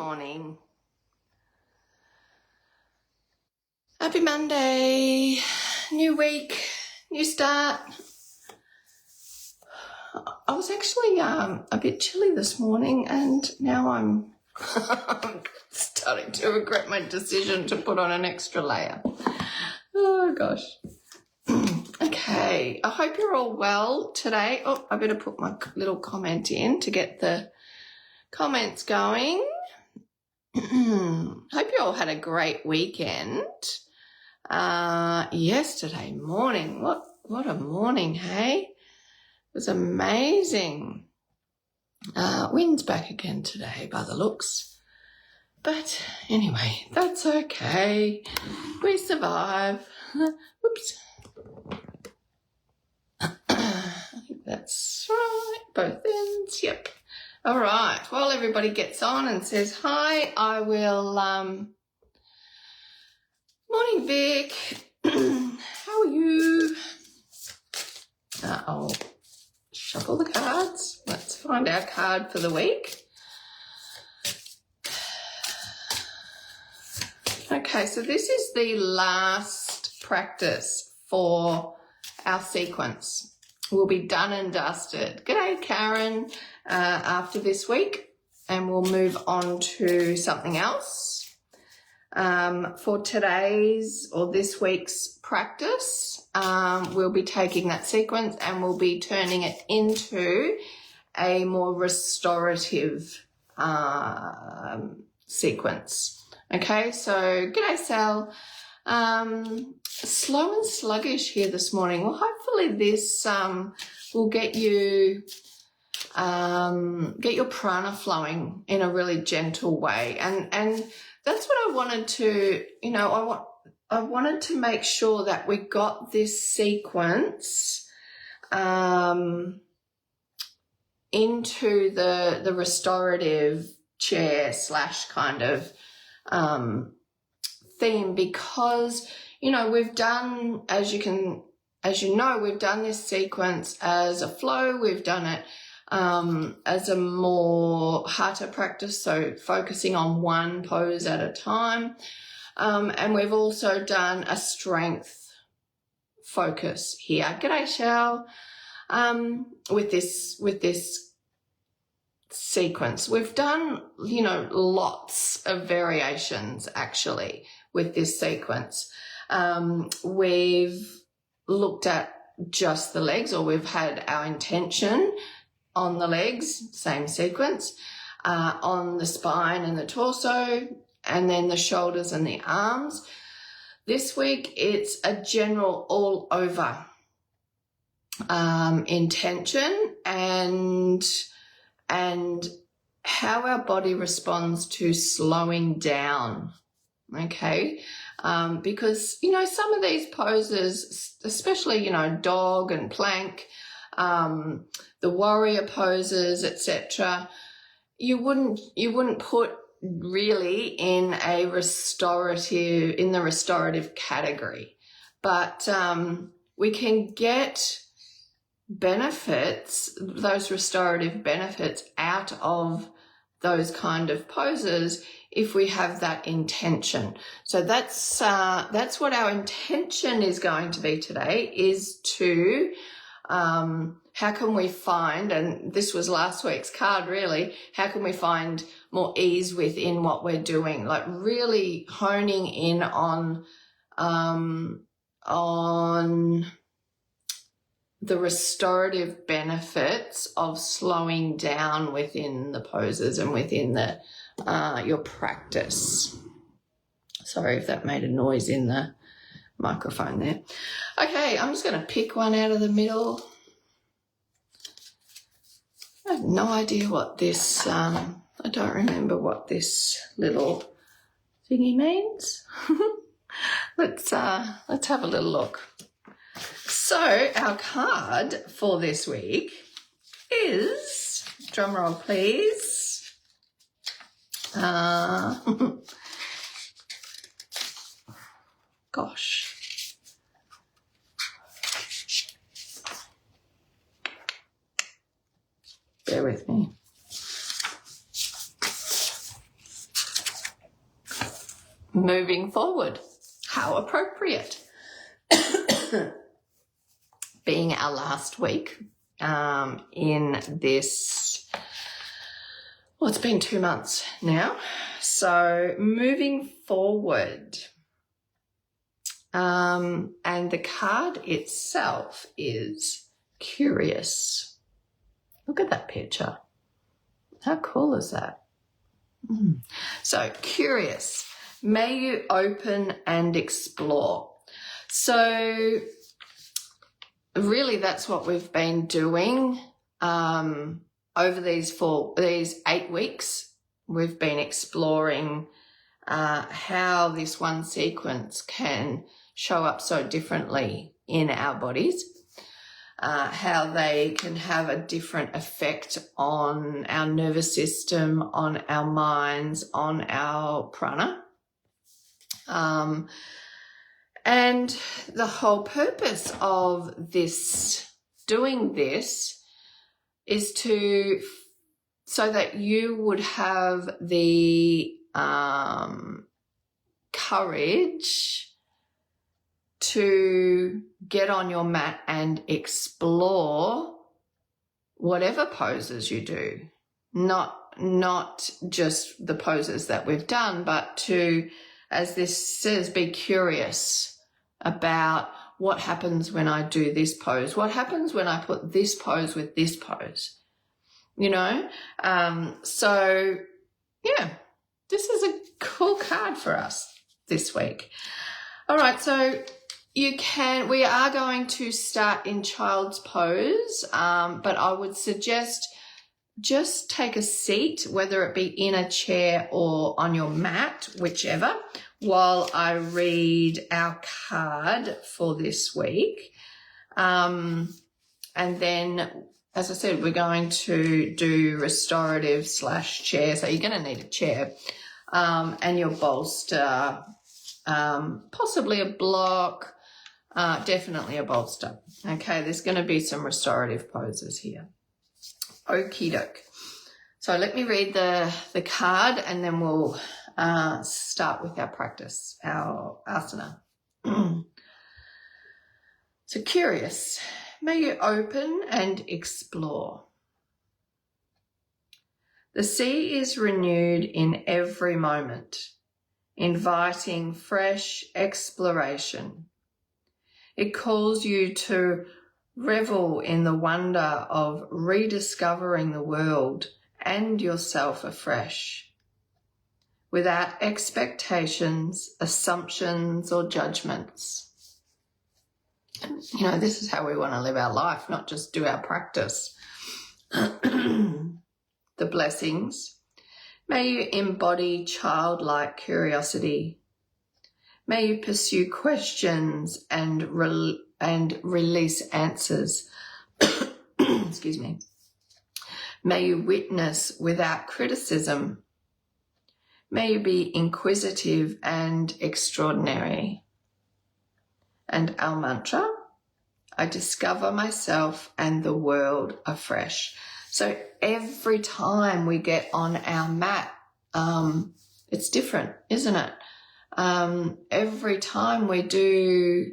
morning. Happy Monday. New week, new start. I was actually a bit chilly this morning and now I'm starting to regret my decision to put on an extra layer. Oh gosh. Okay, I hope you're all well today. Oh, I better put my little comment in to get the comments going. Hope you all had a great weekend. Yesterday morning, what a morning, hey? It was amazing. Wind's back again today by the looks. But anyway, that's okay. We survive. Whoops. I think that's right. Both ends, yep. All right. While everybody gets on and says hi, I will... Morning, Vic. How are you? I'll shuffle the cards. Let's find our card for the week. Okay, so this is the last practice for our sequence. We'll be done and dusted. G'day, Karen, after this week, and we'll move on to something else. For today's or this week's practice, we'll be taking that sequence and we'll be turning it into a more restorative sequence. Okay, so g'day, Sal. Slow and sluggish here this morning. Well, hopefully this will get your prana flowing in a really gentle way, and that's what I wanted to, I wanted to make sure that we got this sequence into the restorative chair / kind of theme, because we've done, as you know, we've done this sequence as a flow. We've done it as a more hatha practice, so focusing on one pose at a time, and we've also done a strength focus here. G'day, Shell. With this sequence, we've done lots of variations actually with this sequence. We've looked at just the legs, or we've had our intention on the legs, same sequence, on the spine and the torso, and then the shoulders and the arms. This week it's a general all over intention and how our body responds to slowing down. Okay, because some of these poses, especially dog and plank, the warrior poses, etc., you wouldn't put really in the restorative category, but we can get benefits, those restorative benefits, out of those kind of poses if we have that intention. So that's what our intention is going to be today, is to how can we find, and this was last week's card really, how can we find more ease within what we're doing, like really honing in on the restorative benefits of slowing down within the poses and within your practice. Sorry if that made a noise in the microphone there. Okay, I'm just going to pick one out of the middle. I have no idea what this, I don't remember what this little thingy means. Let's have a little look. So our card for this week is, drumroll please, gosh, bear with me. moving forward. How appropriate. Being our last week in this, well, it's been 2 months now. So moving forward, and the card itself is curious. Look at that picture. How cool is that? So curious. May you open and explore. So really that's what we've been doing over these 8 weeks. We've been exploring how this one sequence can show up so differently in our bodies, how they can have a different effect on our nervous system, on our minds, on our prana. And the whole purpose of doing this is so that you would have the courage to get on your mat and explore whatever poses you do. Not just the poses that we've done, but to, as this says, be curious about what happens when I do this pose. What happens when I put this pose with this pose? So yeah, this is a cool card for us this week. All right, so we are going to start in child's pose, but I would suggest just take a seat, whether it be in a chair or on your mat, whichever, while I read our card for this week. And then, as I said, we're going to do restorative / chair. So you're going to need a chair and your bolster, possibly a block, definitely a bolster. Okay, there's going to be some restorative poses here. Okie doke. So let me read the card and then we'll start with our practice, our asana. So curious, may you open and explore. The sea is renewed in every moment, inviting fresh exploration. It calls you to revel in the wonder of rediscovering the world and yourself afresh, without expectations, assumptions, or judgments. This is how we want to live our life, not just do our practice. The blessings. May you embody childlike curiosity. May you pursue questions and release answers. Excuse me. May you witness without criticism. May you be inquisitive and extraordinary. And our mantra, I discover myself and the world afresh. So every time we get on our mat, it's different, isn't it? Every time we do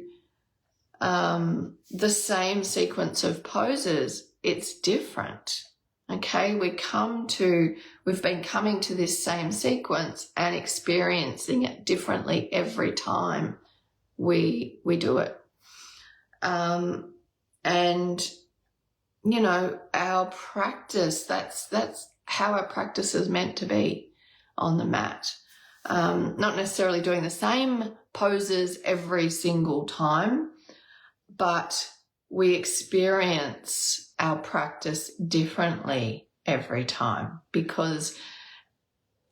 the same sequence of poses, it's different. Okay, we've been coming to this same sequence and experiencing it differently every time we do it. And our practice, that's how our practice is meant to be on the mat. Not necessarily doing the same poses every single time, but we experience our practice differently every time because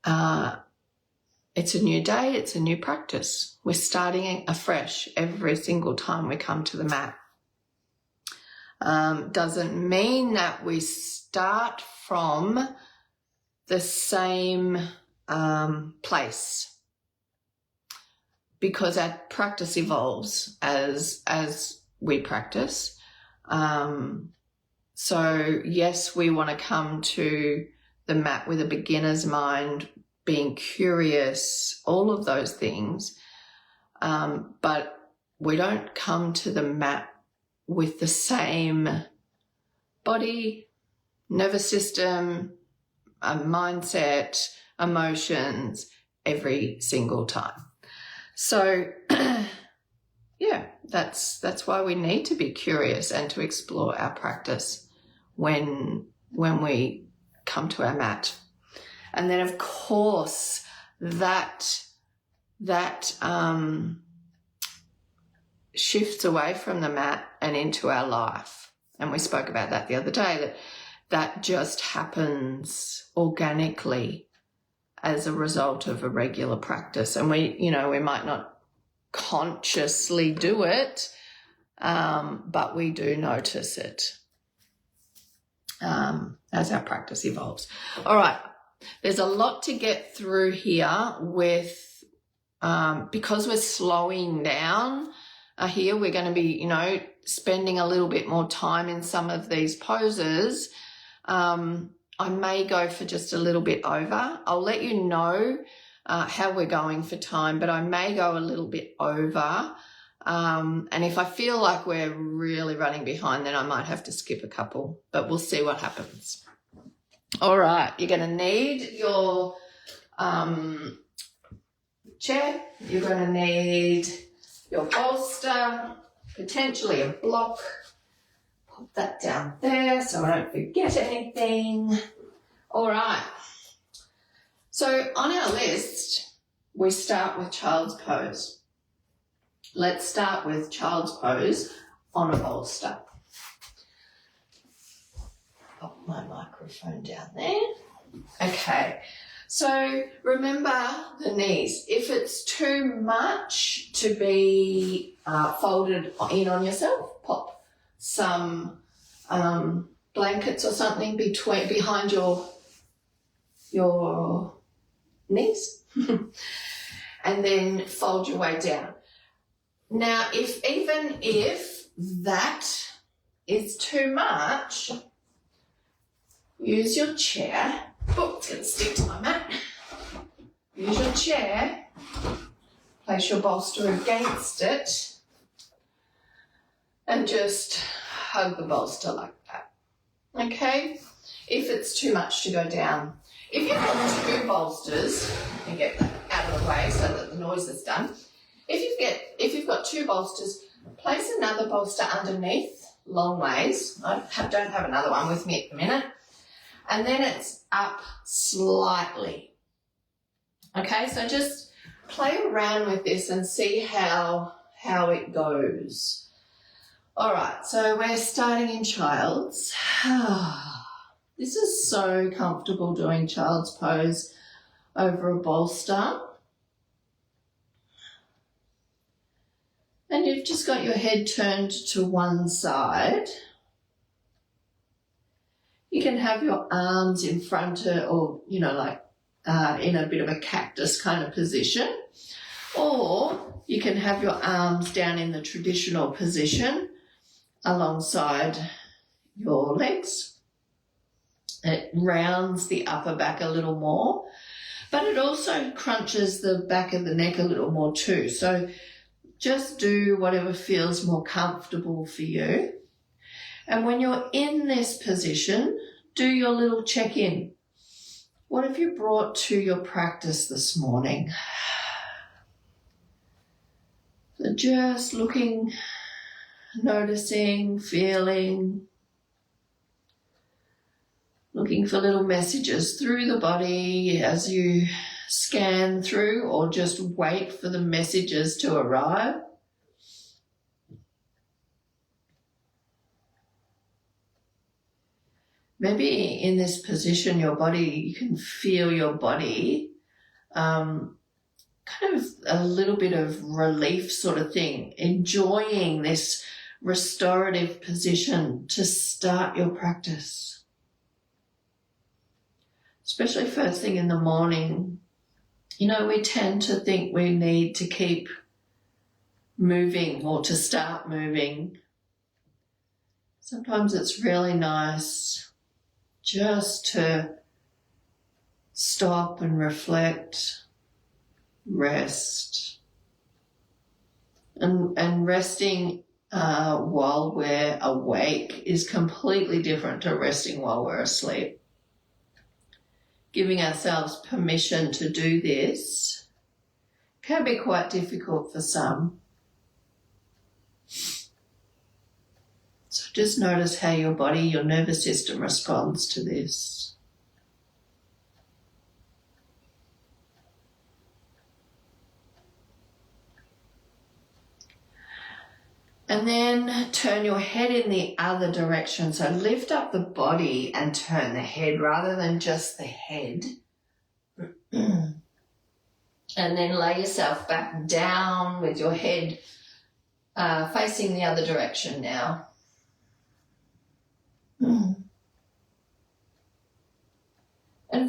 it's a new day, it's a new practice. We're starting afresh every single time we come to the mat. Doesn't mean that we start from the same place, because our practice evolves as we practice. So yes, we want to come to the mat with a beginner's mind being curious, all of those things. But we don't come to the mat with the same body, nervous system, mindset, emotions every single time. So yeah, that's why we need to be curious and to explore our practice when we come to our mat. And then of course that shifts away from the mat and into our life. And we spoke about that the other day, that just happens organically as a result of a regular practice. And we might not consciously do it, but we do notice it as our practice evolves. All right, there's a lot to get through here with because we're slowing down here. We're going to be spending a little bit more time in some of these poses. I may go for just a little bit over. I'll let you know how we're going for time, but I may go a little bit over. And if I feel like we're really running behind, then I might have to skip a couple, but we'll see what happens. All right, you're going to need your chair. You're going to need your bolster, potentially a block. Put that down there so I don't forget anything. All right. So on our list, we start with child's pose. Let's start with child's pose on a bolster. Pop my microphone down there. Okay. So remember the knees. If it's too much to be folded in on yourself, pop some blankets or something behind your knees and then fold your way down. Now, even if that is too much, use your chair. Oh, it's going to stick to my mat. Use your chair. Place your bolster against it and just hug the bolster like that. Okay? If it's too much to go down. If you've got two bolsters, and get that out of the way so that the noise is done. If you've got two bolsters, place another bolster underneath, long ways. I don't have another one with me at the minute. And then it's up slightly. Okay, so just play around with this and see how it goes. All right, so we're starting in child's. This is so comfortable doing child's pose over a bolster. And you've just got your head turned to one side. You can have your arms in front or, in a bit of a cactus kind of position. Or you can have your arms down in the traditional position alongside your legs. It rounds the upper back a little more, but it also crunches the back of the neck a little more too. So just do whatever feels more comfortable for you. And when you're in this position, do your little check-in. What have you brought to your practice this morning? So just looking, noticing, feeling, looking for little messages through the body as you scan through, or just wait for the messages to arrive. Maybe in this position, you can feel your body kind of a little bit of relief sort of thing, enjoying this restorative position to start your practice. Especially first thing in the morning. We tend to think we need to keep moving or to start moving. Sometimes it's really nice just to stop and reflect, rest. And resting while we're awake is completely different to resting while we're asleep. Giving ourselves permission to do this can be quite difficult for some. So just notice how your body, your nervous system responds to this. And then turn your head in the other direction. So lift up the body and turn the head rather than just the head. And then lay yourself back down with your head facing the other direction now. And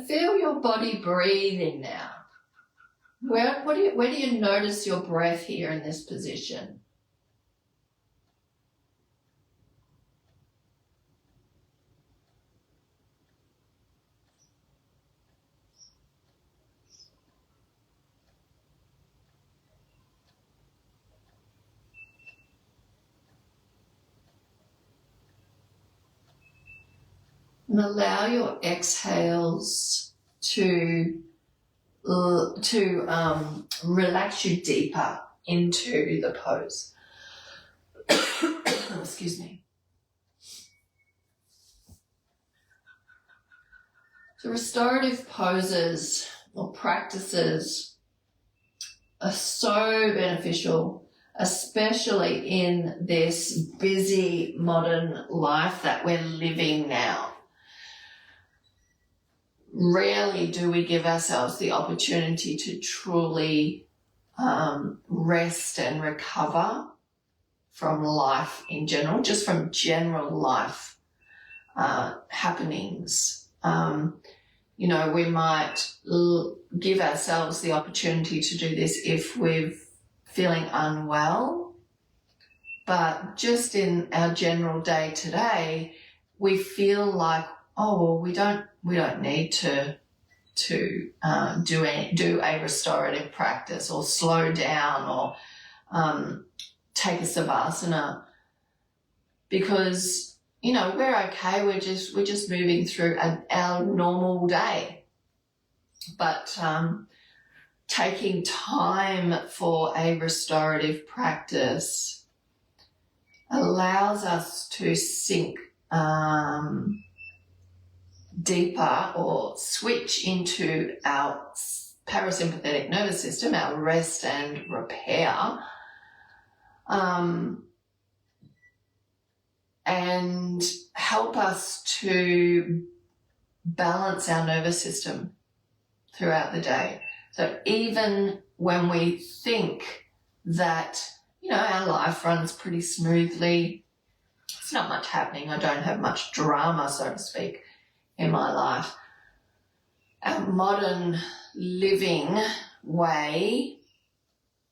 feel your body breathing now. Where do you notice your breath here in this position? And allow your exhales to relax you deeper into the pose. Excuse me. So restorative poses or practices are so beneficial, especially in this busy modern life that we're living now. Rarely do we give ourselves the opportunity to truly rest and recover from life in general, just from general life happenings. We might give ourselves the opportunity to do this if we're feeling unwell, but just in our general day to day, we feel like, we don't need to do a restorative practice or slow down or take a savasana because we're okay. We're just moving through our normal day, but taking time for a restorative practice allows us to sink deeper or switch into our parasympathetic nervous system, our rest and repair, and help us to balance our nervous system throughout the day. So even when we think that, our life runs pretty smoothly, it's not much happening, I don't have much drama, so to speak, in my life. Our modern living way,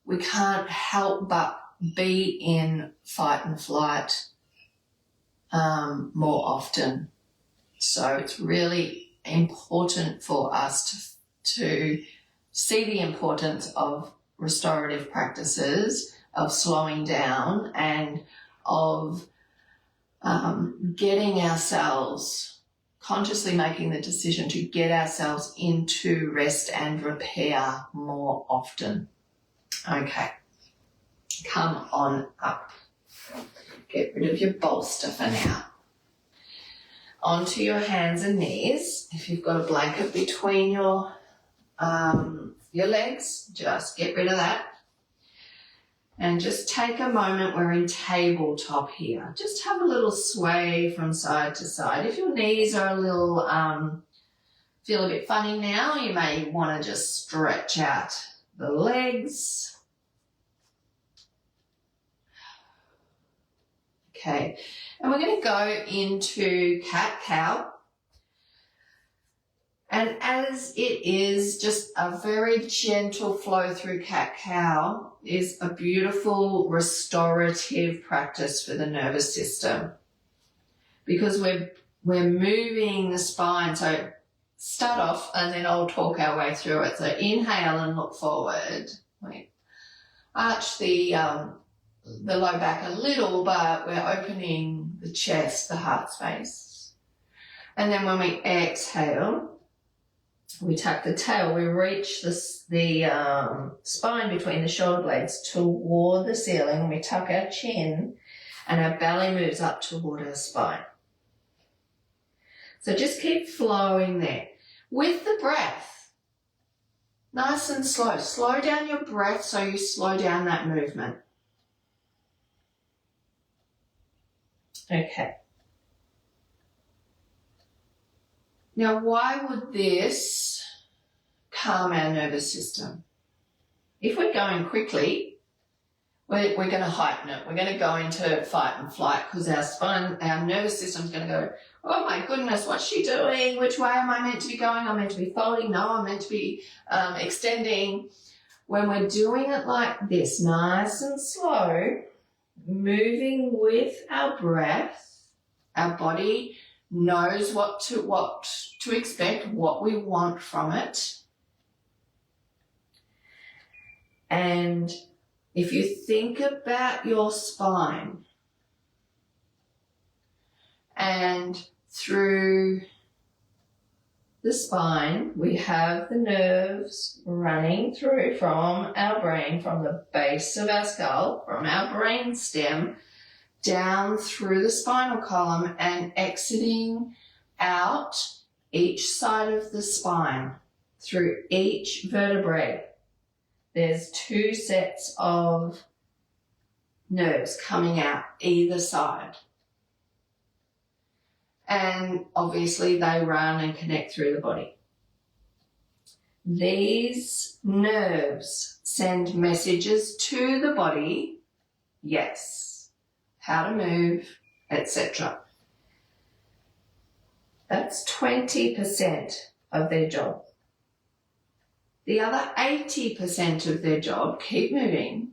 we can't help but be in fight and flight more often. So it's really important for us to see the importance of restorative practices, of slowing down and of getting ourselves, consciously making the decision to get ourselves into rest and repair more often. Okay, come on up. Get rid of your bolster for now. Onto your hands and knees. If you've got a blanket between your legs, just get rid of that. And just take a moment, we're in tabletop here. Just have a little sway from side to side. If your knees are a little, feel a bit funny now, you may want to just stretch out the legs. Okay, and we're going to go into cat-cow. And as it is just a very gentle flow through cat-cow, is a beautiful restorative practice for the nervous system because we're moving the spine. So start off and then I'll talk our way through it. So inhale and look forward. We arch the low back a little, but we're opening the chest, the heart space. And then when we exhale, we tuck the tail, we reach the spine between the shoulder blades toward the ceiling. We tuck our chin and our belly moves up toward our spine. So just keep flowing there. With the breath, nice and slow. Slow down your breath so you slow down that movement. Okay. Now, why would this calm our nervous system? If we're going quickly, we're going to heighten it. We're going to go into fight and flight because our nervous system's going to go, oh my goodness, what's she doing? Which way am I meant to be going? I'm meant to be folding. No, I'm meant to be extending. When we're doing it like this, nice and slow, moving with our breath, our body knows what to expect, what we want from it. And if you think about your spine and through the spine, we have the nerves running through from our brain, from the base of our skull, from our brain stem, down through the spinal column and exiting out each side of the spine, through each vertebrae. There's 2 sets of nerves coming out either side. And obviously they run and connect through the body. These nerves send messages to the body, yes, how to move, etc. That's 20% of their job. The other 80% of their job, keep moving,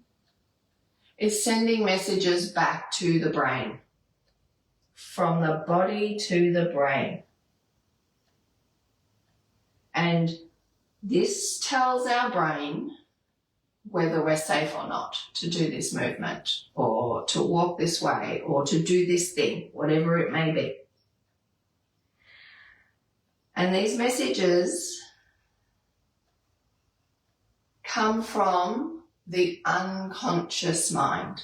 is sending messages back to the brain. From the body to the brain. And this tells our brain whether we're safe or not to do this movement or to walk this way or to do this thing, whatever it may be. And these messages come from the unconscious mind.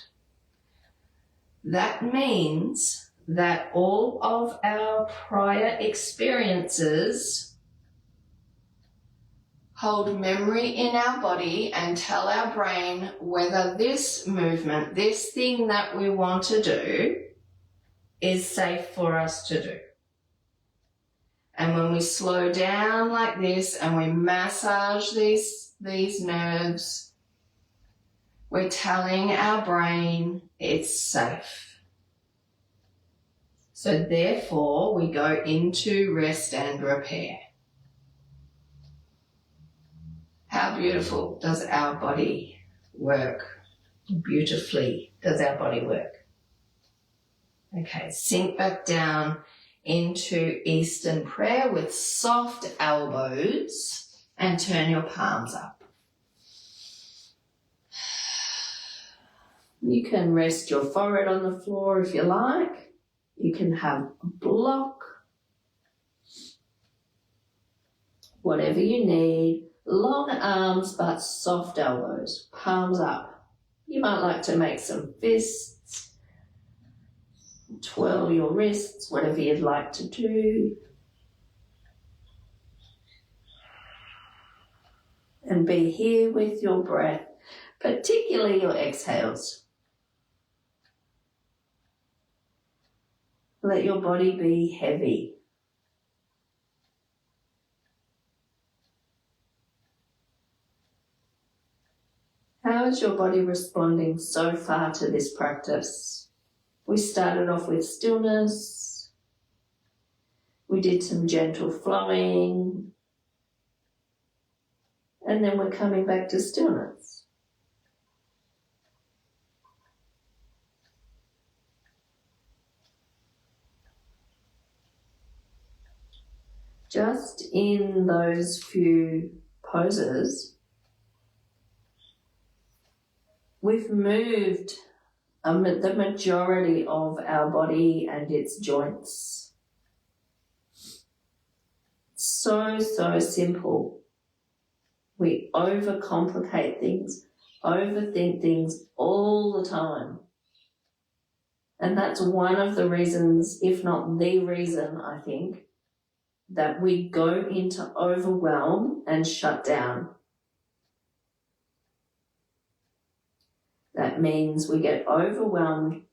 That means that all of our prior experiences hold memory in our body and tell our brain whether this movement, this thing that we want to do, is safe for us to do. And when we slow down like this and we massage these nerves, we're telling our brain it's safe. So therefore, we go into rest and repair. How beautiful does our body work? Beautifully does our body work. Okay, sink back down into Eastern prayer with soft elbows and turn your palms up. You can rest your forehead on the floor if you like. You can have a block, whatever you need. Long arms but soft elbows, palms up. You might like to make some fists, twirl your wrists, whatever you'd like to do. And be here with your breath, particularly your exhales. Let your body be heavy. How is your body responding so far to this practice? We started off with stillness. We did some gentle flowing. And then we're coming back to stillness. just in those few poses, we've moved the majority of our body and its joints. So simple. We overcomplicate things, overthink things all the time. And that's one of the reasons, if not the reason, I think, that we go into overwhelm and shut down. That means we get overwhelmed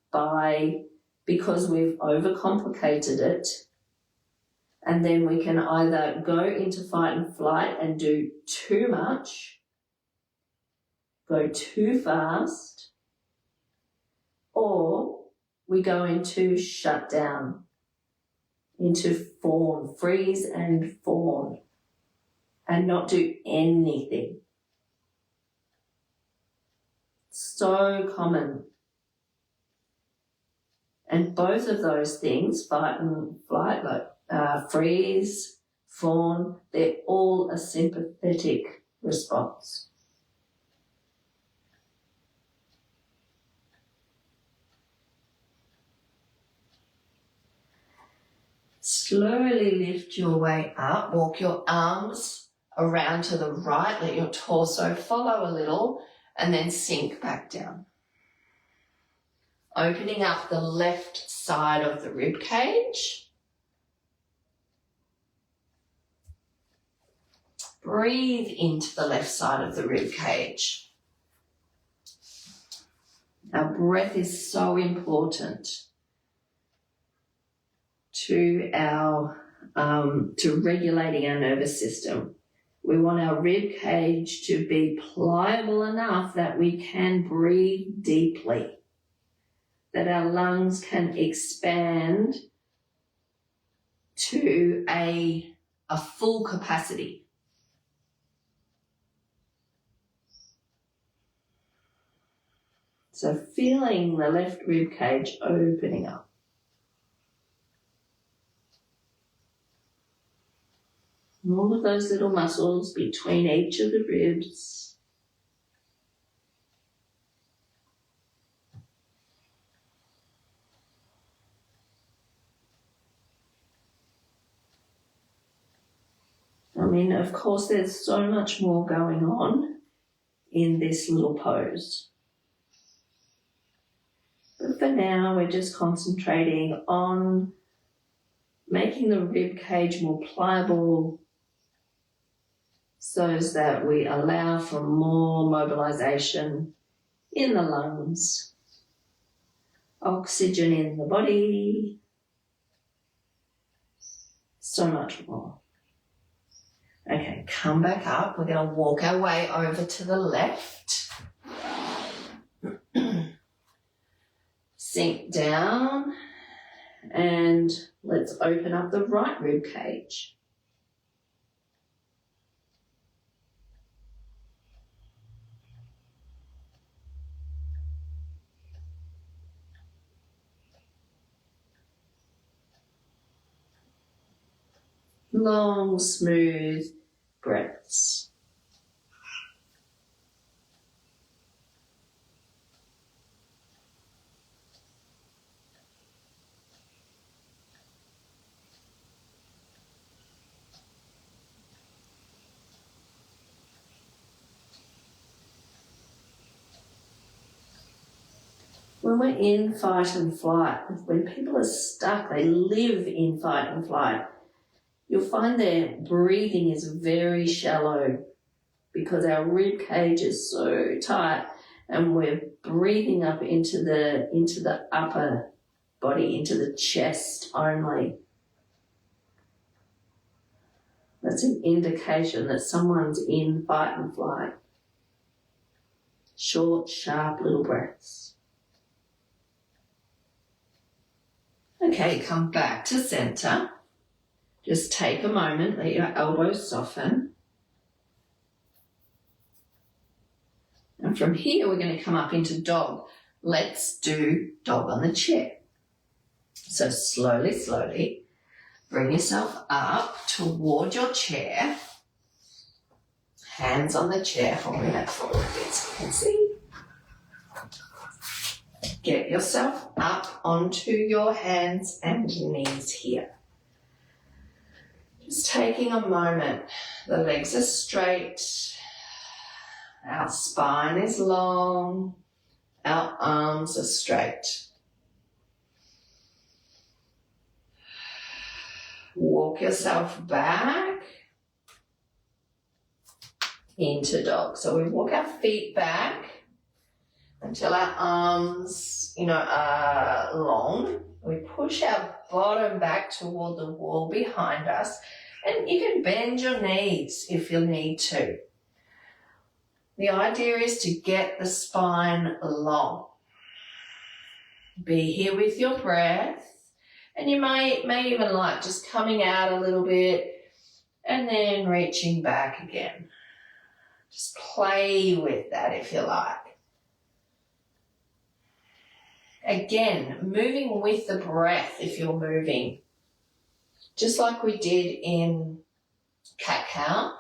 because we've overcomplicated it, and then we can either go into fight and flight and do too much, go too fast, or we go into shut down, into fawn, freeze and fawn, and not do anything. So common. And both of those things, fight and flight, like freeze, fawn, they're all a sympathetic response. Slowly lift your way up, walk your arms around to the right, let your torso follow a little, and then sink back down. Opening up the left side of the rib cage. Breathe into the left side of the rib cage. Our breath is so important to to regulating our nervous system. We want our rib cage to be pliable enough that we can breathe deeply, that our lungs can expand to a full capacity. So feeling the left rib cage opening up. All of those little muscles between each of the ribs. I mean, of course, there's so much more going on in this little pose. But for now, we're just concentrating on making the rib cage more pliable, so that we allow for more mobilization in the lungs, oxygen in the body, so much more. Okay, come back up. We're going to walk our way over to the left. Sink down, and let's open up the right rib cage. Long, smooth breaths. When we're in fight and flight, when people are stuck, they live in fight and flight, you'll find their breathing is very shallow because our rib cage is so tight and we're breathing up into the upper body, into the chest only. That's an indication that someone's in fight and flight. Short, sharp little breaths. Okay, come back to center. Just take a moment, let your elbows soften. And from here, we're going to come up into dog. Let's do dog on the chair. So slowly, Bring yourself up toward your chair. Hands on the chair, holding that forward a bit so you can see. Get yourself up onto your hands and knees here. Just taking a moment. The legs are straight. Our spine is long. Our arms are straight. Walk yourself back into dog. So we walk our feet back until our arms, are long. We push our bottom back toward the wall behind us, and you can bend your knees if you need to. The idea is to get the spine long. Be here with your breath, and you may even like just coming out a little bit and then reaching back again. Just play with that if you like. Again, moving with the breath if you're moving. Just like we did in cat-cow.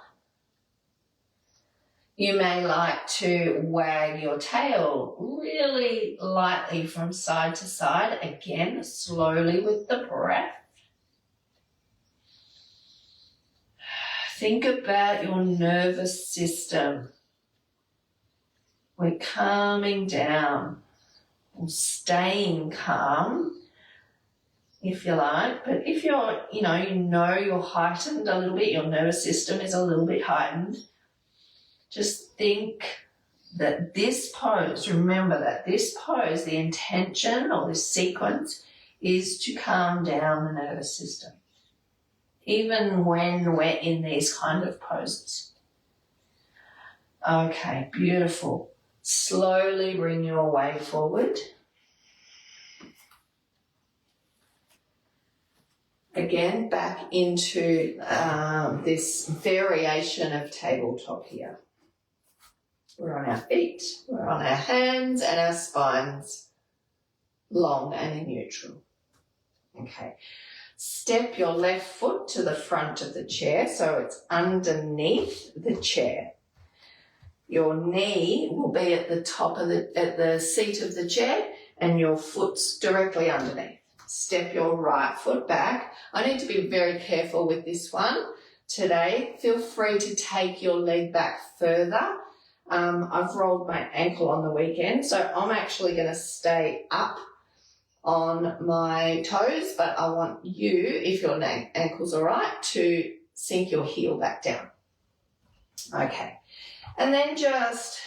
You may like to wag your tail really lightly from side to side. Again, slowly with the breath. Think about your nervous system. We're calming down. Or staying calm, if you like, but if you're, you know you're heightened a little bit, your nervous system is a little bit heightened, just think that this pose, remember that this pose, the intention or this sequence is to calm down the nervous system, even when we're in these kind of poses. Okay, beautiful. Slowly bring your way forward. Again, back into this variation of tabletop here. We're on our feet, we're on our hands, and our spines long and in neutral. Okay. Step your left foot to the front of the chair so it's underneath the chair. Your knee will be at the top of at the seat of the chair, and your foot's directly underneath. Step your right foot back. I need to be very careful with this one today. Feel free to take your leg back further. I've rolled my ankle on the weekend, so I'm actually going to stay up on my toes, but I want you, if your ankle's all right, to sink your heel back down. Okay. And then just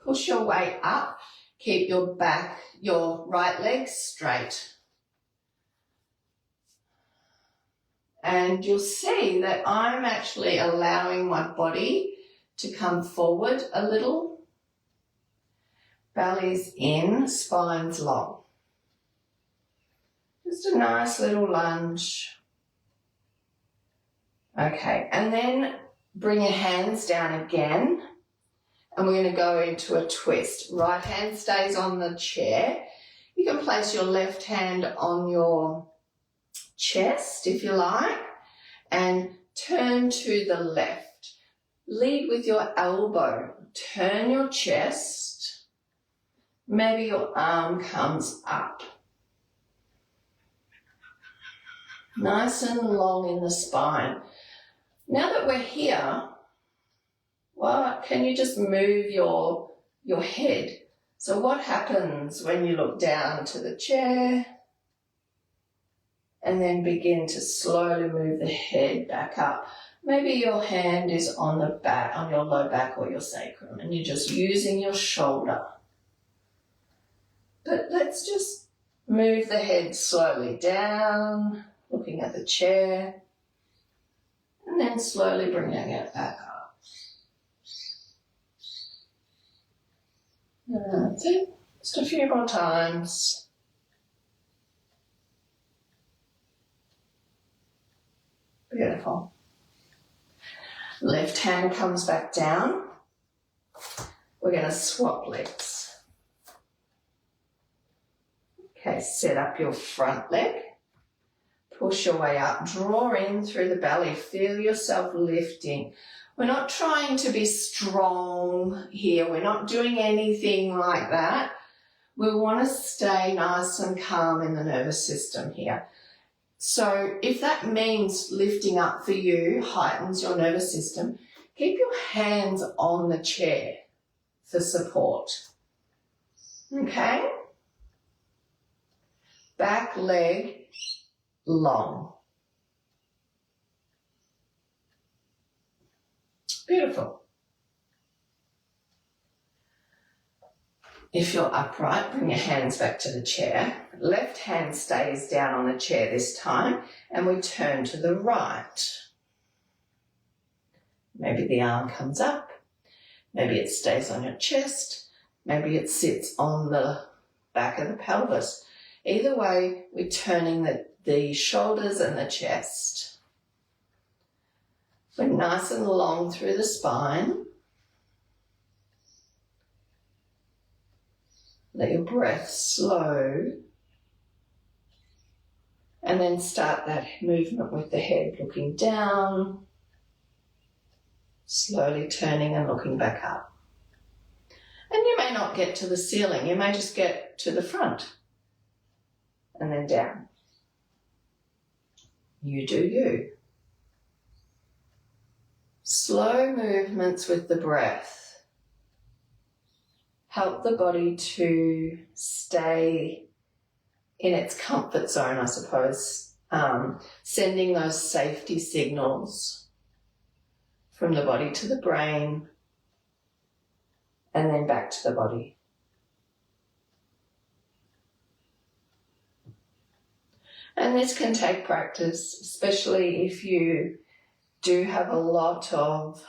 push your weight up. Keep your right leg straight. And you'll see that I'm actually allowing my body to come forward a little. Belly's in, spine's long. Just a nice little lunge. Okay, and then bring your hands down again. And we're going to go into a twist. Right hand stays on the chair. You can place your left hand on your chest, if you like, and turn to the left. Lead with your elbow. Turn your chest. Maybe your arm comes up. Nice and long in the spine. Now that we're here, well, can you just move your head? So what happens when you look down to the chair and then begin to slowly move the head back up? Maybe your hand is on the back, on your low back or your sacrum, and you're just using your shoulder. But let's just move the head slowly down, looking at the chair, and then slowly bringing it back up. That's it. Just a few more times. Beautiful. Left hand comes back down. We're going to swap legs. Okay, set up your front leg. Push your way up. Draw in through the belly. Feel yourself lifting. We're not trying to be strong here. We're not doing anything like that. We want to stay nice and calm in the nervous system here. So if that means lifting up for you heightens your nervous system, keep your hands on the chair for support. Okay? Back leg long. Beautiful. If you're upright, bring your hands back to the chair. Left hand stays down on the chair this time, and we turn to the right. Maybe the arm comes up. Maybe it stays on your chest. Maybe it sits on the back of the pelvis. Either way, we're turning the shoulders and the chest. We're nice and long through the spine. Let your breath slow. And then start that movement with the head looking down, slowly turning and looking back up. And you may not get to the ceiling, you may just get to the front and then down. You do you. Slow movements with the breath help the body to stay in its comfort zone, I suppose, sending those safety signals from the body to the brain and then back to the body. And this can take practice, especially if you do have a lot of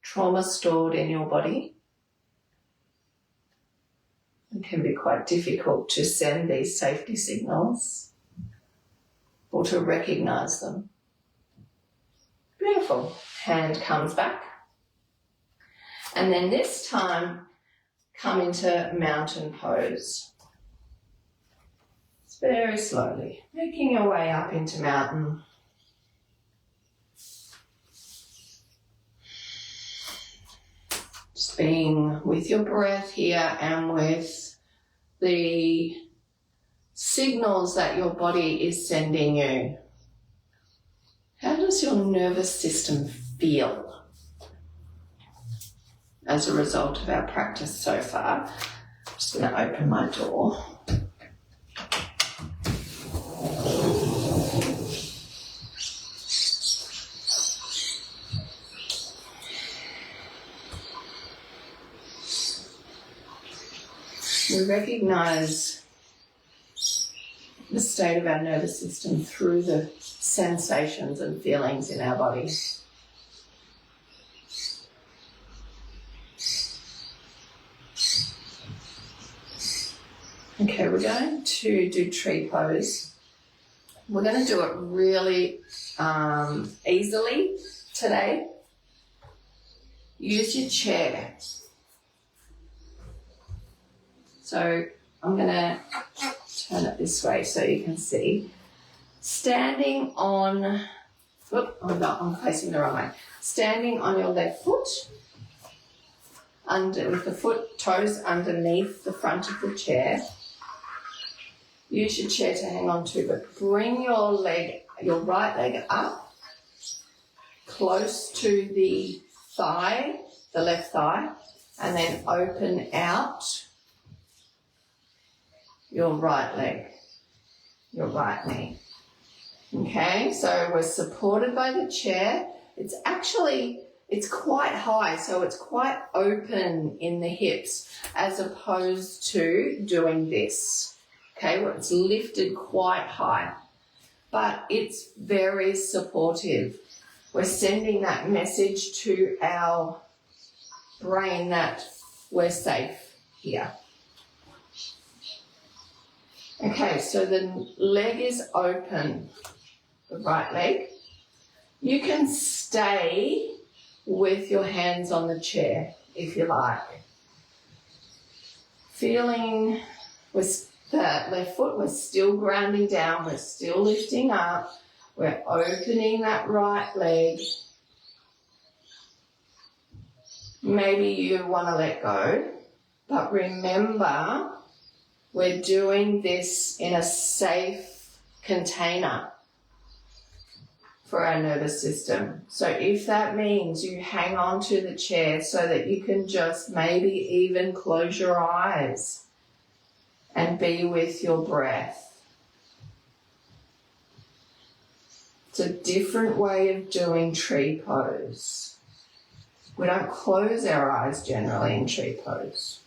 trauma stored in your body. It can be quite difficult to send these safety signals or to recognize them. Beautiful. Hand comes back. And then this time, come into mountain pose. It's very slowly, making your way up into mountain. Just being with your breath here and with the signals that your body is sending you. How does your nervous system feel as a result of our practice so far? I'm just going to open my door. We recognize the state of our nervous system through the sensations and feelings in our body. Okay, we're going to do tree pose. We're going to do it really easily today. Use your chair. So I'm going to turn it this way so you can see. Standing on, I'm facing the wrong way. Standing on your left foot, with the toes underneath the front of the chair. Use your chair to hang on to, but bring your right leg up, close to the thigh, the left thigh, and then open out your right leg, your right knee. Okay, so we're supported by the chair. It's quite high, so it's quite open in the hips as opposed to doing this. Okay, where it's lifted quite high, but it's very supportive. We're sending that message to our brain that we're safe here. Okay, so the leg is open, the right leg. You can stay with your hands on the chair if you like. We're that left foot. We're still grounding down. We're still lifting up. We're opening that right leg. Maybe you want to let go, but remember, we're doing this in a safe container for our nervous system. So if that means you hang on to the chair so that you can just maybe even close your eyes and be with your breath. It's a different way of doing tree pose. We don't close our eyes generally in tree pose.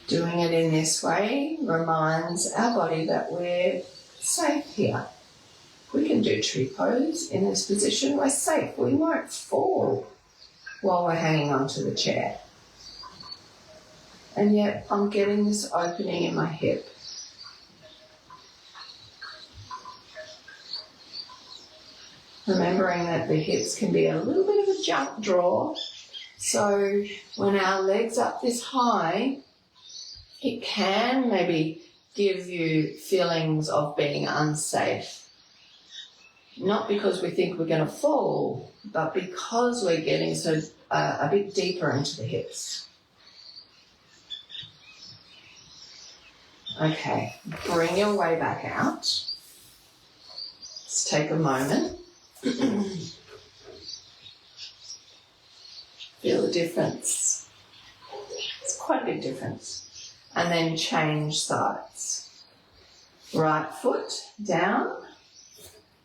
Doing it in this way reminds our body that we're safe here. We can do tree pose in this position. We're safe. We won't fall while we're hanging onto the chair. And yet I'm getting this opening in my hip. Remembering that the hips can be a little bit of a jump draw. So when our legs up this high, it can maybe give you feelings of being unsafe. Not because we think we're going to fall, but because we're getting a bit deeper into the hips. Okay, bring your way back out. Let's take a moment. Feel the difference. It's quite a big difference. And then change sides. Right foot down,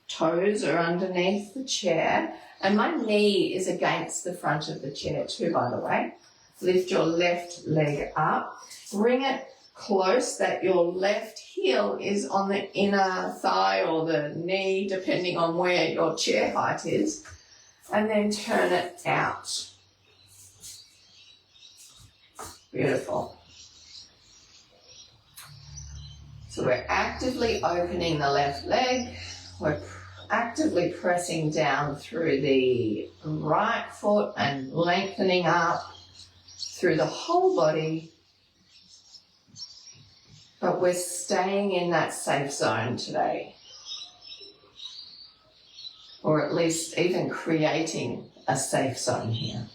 toes are underneath the chair, and my knee is against the front of the chair too, by the way. Lift your left leg up, bring it close that your left heel is on the inner thigh or the knee, depending on where your chair height is, and then turn it out. Beautiful. So we're actively opening the left leg. We're actively pressing down through the right foot and lengthening up through the whole body. But we're staying in that safe zone today. Or at least even creating a safe zone here.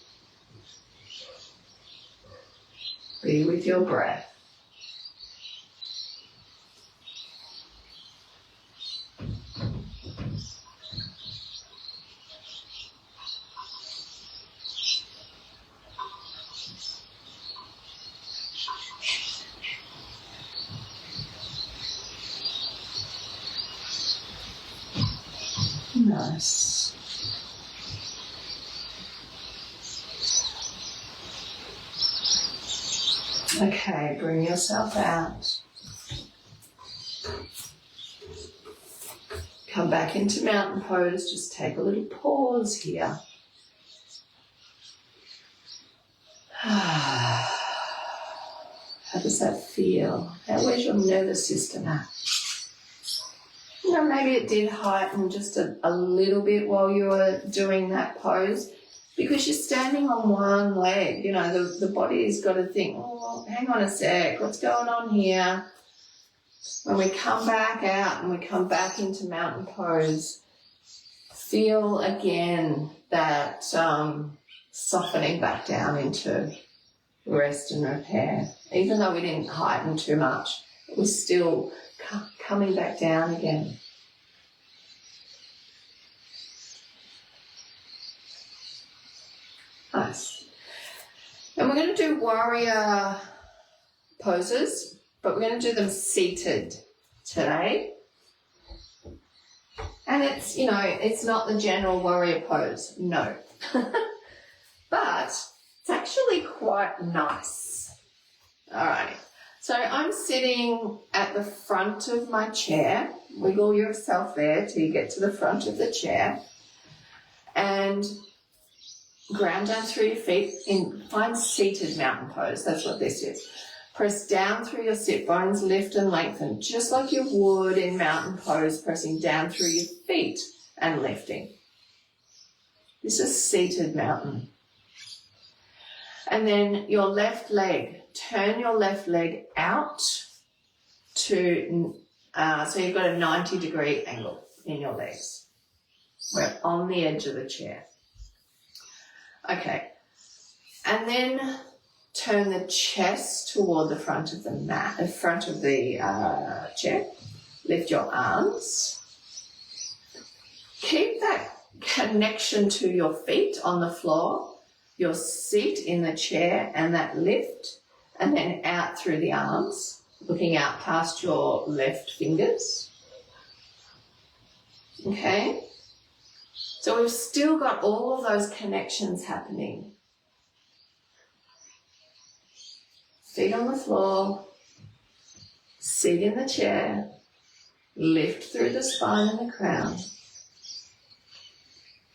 Be with your breath. Nice. Okay, bring yourself out. Come back into mountain pose. Just take a little pause here. How does that feel? Where's your nervous system at? You know, maybe it did heighten just a little bit while you were doing that pose because you're standing on one leg. You know, the body's got to think, oh, hang on a sec, what's going on here? When we come back out and we come back into mountain pose, feel again that softening back down into rest and repair. Even though we didn't heighten too much, it was still coming back down again. Nice. And we're going to do warrior poses, but we're going to do them seated today. And it's, you know, it's not the general warrior pose, no. But it's actually quite nice. All right. So I'm sitting at the front of my chair. Wiggle yourself there till you get to the front of the chair. And ground down through your feet. Find seated mountain pose. That's what this is. Press down through your sit bones, lift and lengthen, just like you would in mountain pose, pressing down through your feet and lifting. This is seated mountain. And then your left leg, turn your left leg out to, so you've got a 90-degree angle in your legs. We're on the edge of the chair. Okay, and then turn the chest toward the front of the mat, the front of the chair. Lift your arms. Keep that connection to your feet on the floor, your seat in the chair, and that lift, and then out through the arms, looking out past your left fingers. Okay? So we've still got all of those connections happening. Feet on the floor, sit in the chair, lift through the spine and the crown.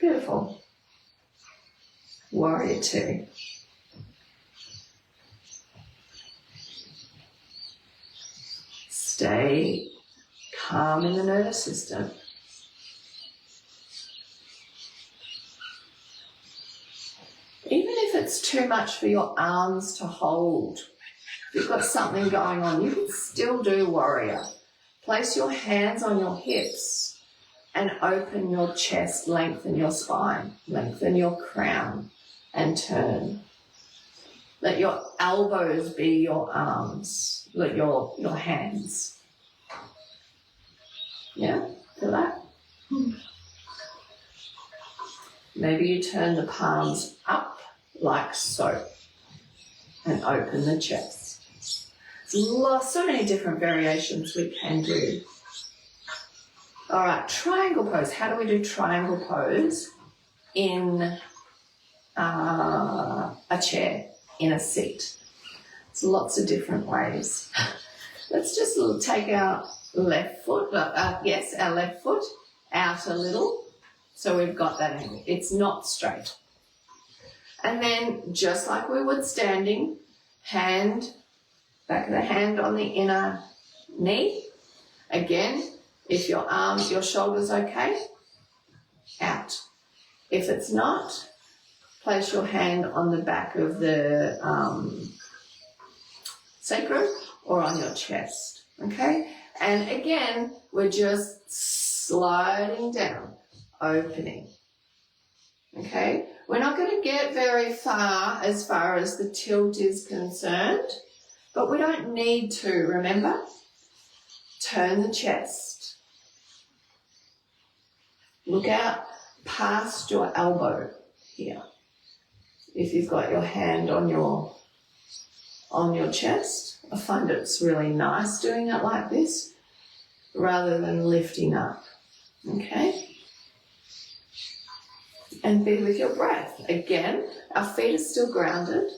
Beautiful. Warrior two. Stay calm in the nervous system. Even if it's too much for your arms to hold, if you've got something going on, you can still do warrior. Place your hands on your hips and open your chest, lengthen your spine, lengthen your crown and turn. Let your elbows be your arms, let your hands. Yeah, feel that? Maybe you turn the palms up like so and open the chest. So many different variations we can do. All right, triangle pose. How do we do triangle pose in a chair, in a seat? It's lots of different ways. Let's just take our left foot, our left foot out a little. So we've got that angle. It's not straight. And then just like we would standing, back of the hand on the inner knee. Again, if your arms, your shoulders okay, out. If it's not, place your hand on the back of the sacrum or on your chest, okay? And again, we're just sliding down, opening, okay? We're not going to get very far as the tilt is concerned, but we don't need to, remember? Turn the chest. Look out past your elbow here. If you've got your hand on your chest, I find it's really nice doing it like this rather than lifting up, okay? And be with your breath. Again, our feet are still grounded,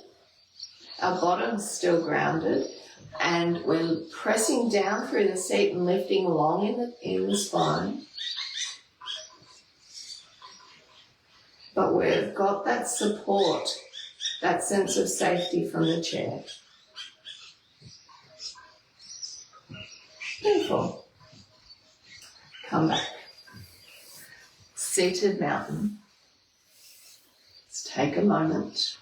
our bottom's still grounded, and we're pressing down through the seat and lifting along in the spine. But we've got that support, that sense of safety from the chair. Beautiful. Come back. Seated mountain. Let's take a moment.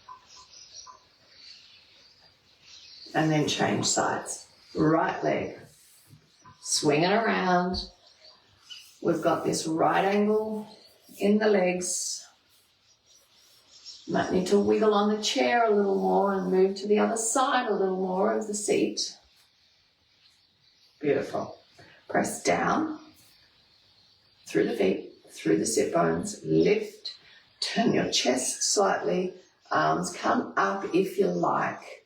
And then change sides. Right leg. Swing it around. We've got this right angle in the legs. Might need to wiggle on the chair a little more and move to the other side a little more of the seat. Beautiful. Press down through the feet, through the sit bones, lift, turn your chest slightly, arms come up if you like.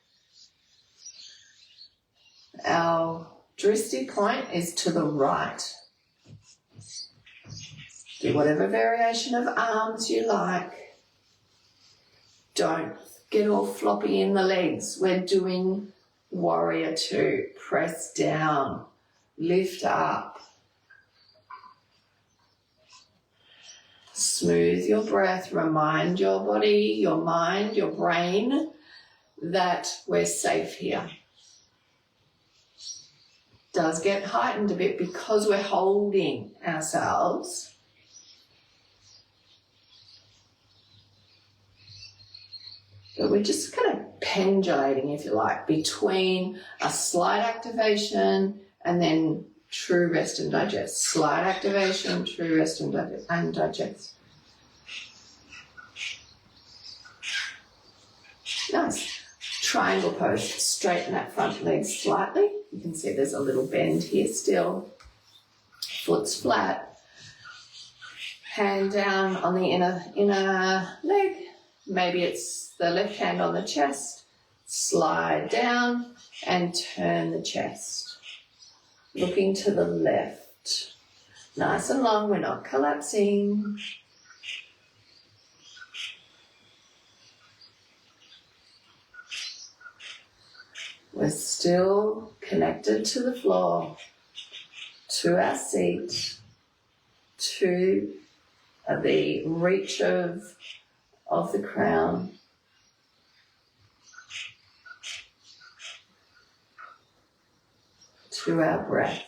Our drishti point is to the right. Do whatever variation of arms you like. Don't get all floppy in the legs. We're doing warrior two. Press down, lift up. Smooth your breath. Remind your body, your mind, your brain that we're safe here. does get heightened a bit because we're holding ourselves. But we're just kind of pendulating, if you like, between a slight activation and then true rest and digest. Slight activation, true rest and digest. Nice. Triangle pose. Straighten that front leg slightly. You can see there's a little bend here still. Foot's flat. Hand down on the inner leg. Maybe it's the left hand on the chest. Slide down and turn the chest. Looking to the left. Nice and long, we're not collapsing. We're still connected to the floor, to our seat, to the reach of the crown. To our breath.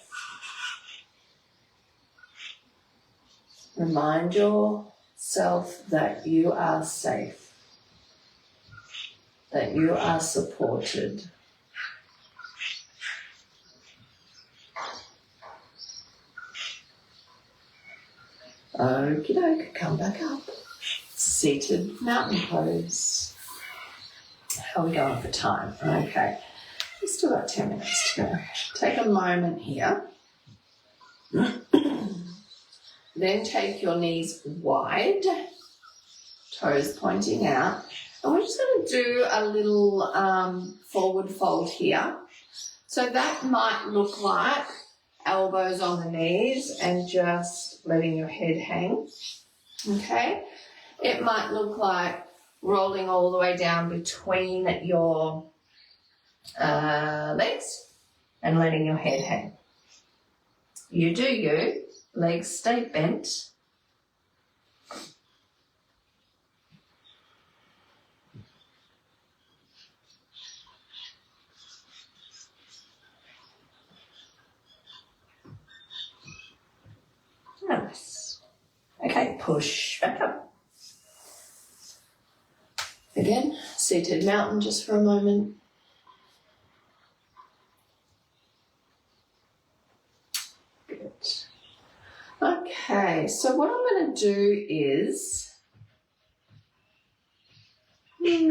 Remind yourself that you are safe, that you are supported. Okie doke, come back up. Seated mountain pose. How are we going for time? Okay, we've still got 10 minutes to go. Take a moment here. Then take your knees wide, toes pointing out. And we're just going to do a little forward fold here. So that might look like elbows on the knees and just letting your head hang. Okay? It might look like rolling all the way down between your legs and letting your head hang. You do you. Legs stay bent. Nice. Okay, push back up. Again, seated mountain just for a moment. Good. Okay, so what I'm going to do is we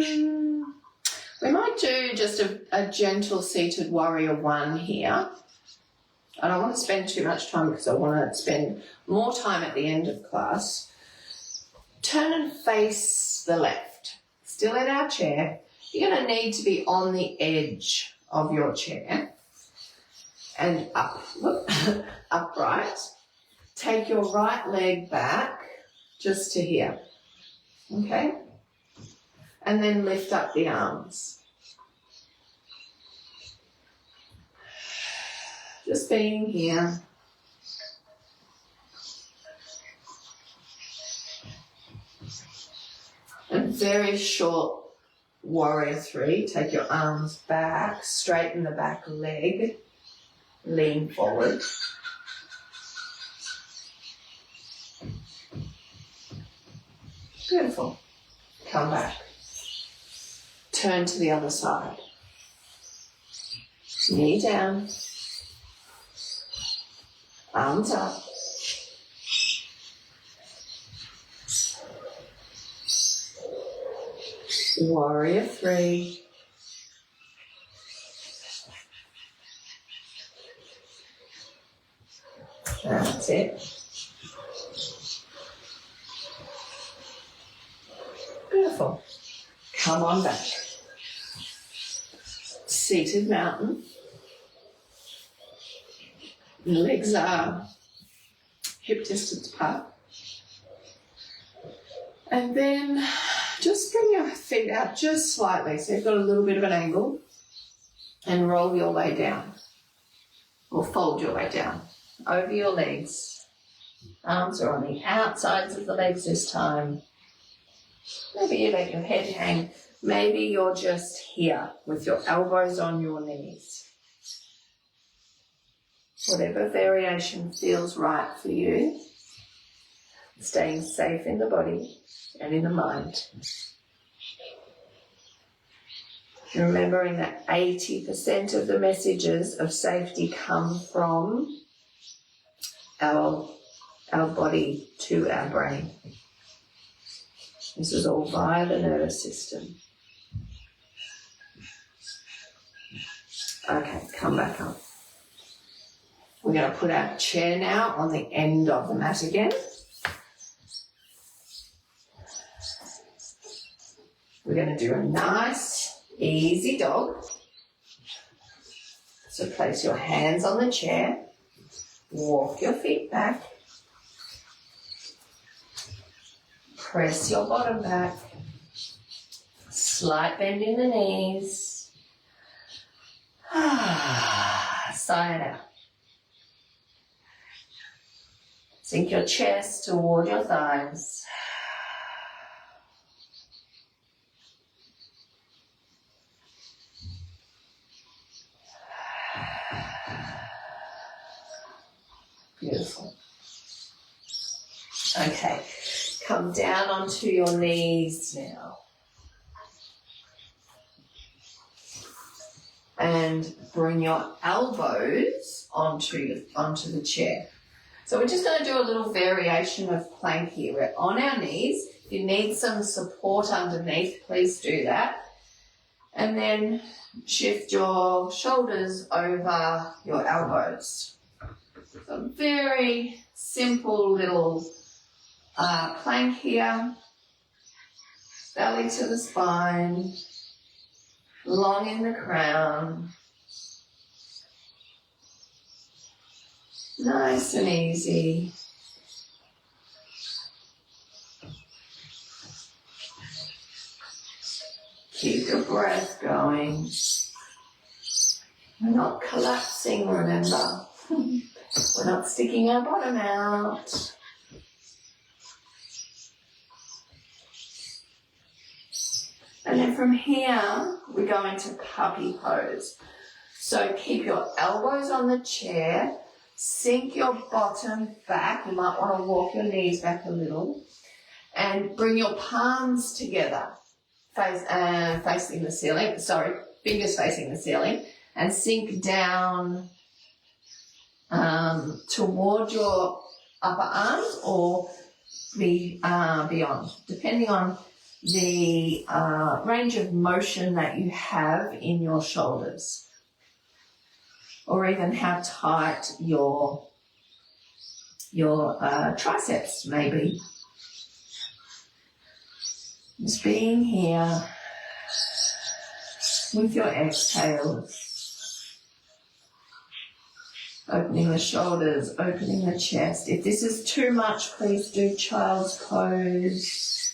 might do just a gentle seated warrior one here. I don't want to spend too much time because I want to spend more time at the end of class. Turn and face the left. Still in our chair. You're going to need to be on the edge of your chair and up, upright. Take your right leg back just to here, okay? And then lift up the arms. Just being here. A very short warrior three. Take your arms back, straighten the back leg, lean forward. Beautiful. Come back. Turn to the other side. Knee down. Arms up. Warrior three. That's it. Beautiful. Come on back. Seated mountain. Legs are hip distance apart. And then just bring your feet out just slightly so you've got a little bit of an angle and roll your way down or fold your way down over your legs. Arms are on the outsides of the legs this time. Maybe you let your head hang. Maybe you're just here with your elbows on your knees. Whatever variation feels right for you, staying safe in the body and in the mind. Remembering that 80% of the messages of safety come from our body to our brain. This is all via the nervous system. Okay, come back up. We're going to put our chair now on the end of the mat again. We're going to do a nice, easy dog. So place your hands on the chair, walk your feet back, press your bottom back, slight bend in the knees, sigh it out. Sink your chest toward your thighs. Beautiful. Okay, come down onto your knees now. And bring your elbows onto the chair. So we're just going to do a little variation of plank here. We're on our knees. If you need some support underneath, please do that. And then shift your shoulders over your elbows. So a very simple little plank here. Belly to the spine, long in the crown. Nice and easy. Keep your breath going. We're not collapsing, remember. We're not sticking our bottom out. And then from here, we go into puppy pose. So keep your elbows on the chair, sink your bottom back. You might want to walk your knees back a little. And bring your palms together, facing the ceiling. Sorry, fingers facing the ceiling. And sink down toward your upper arms or beyond, depending on the range of motion that you have in your shoulders, or even how tight your triceps may be. Just being here with your exhales. Opening the shoulders, opening the chest. If this is too much, please do child's pose,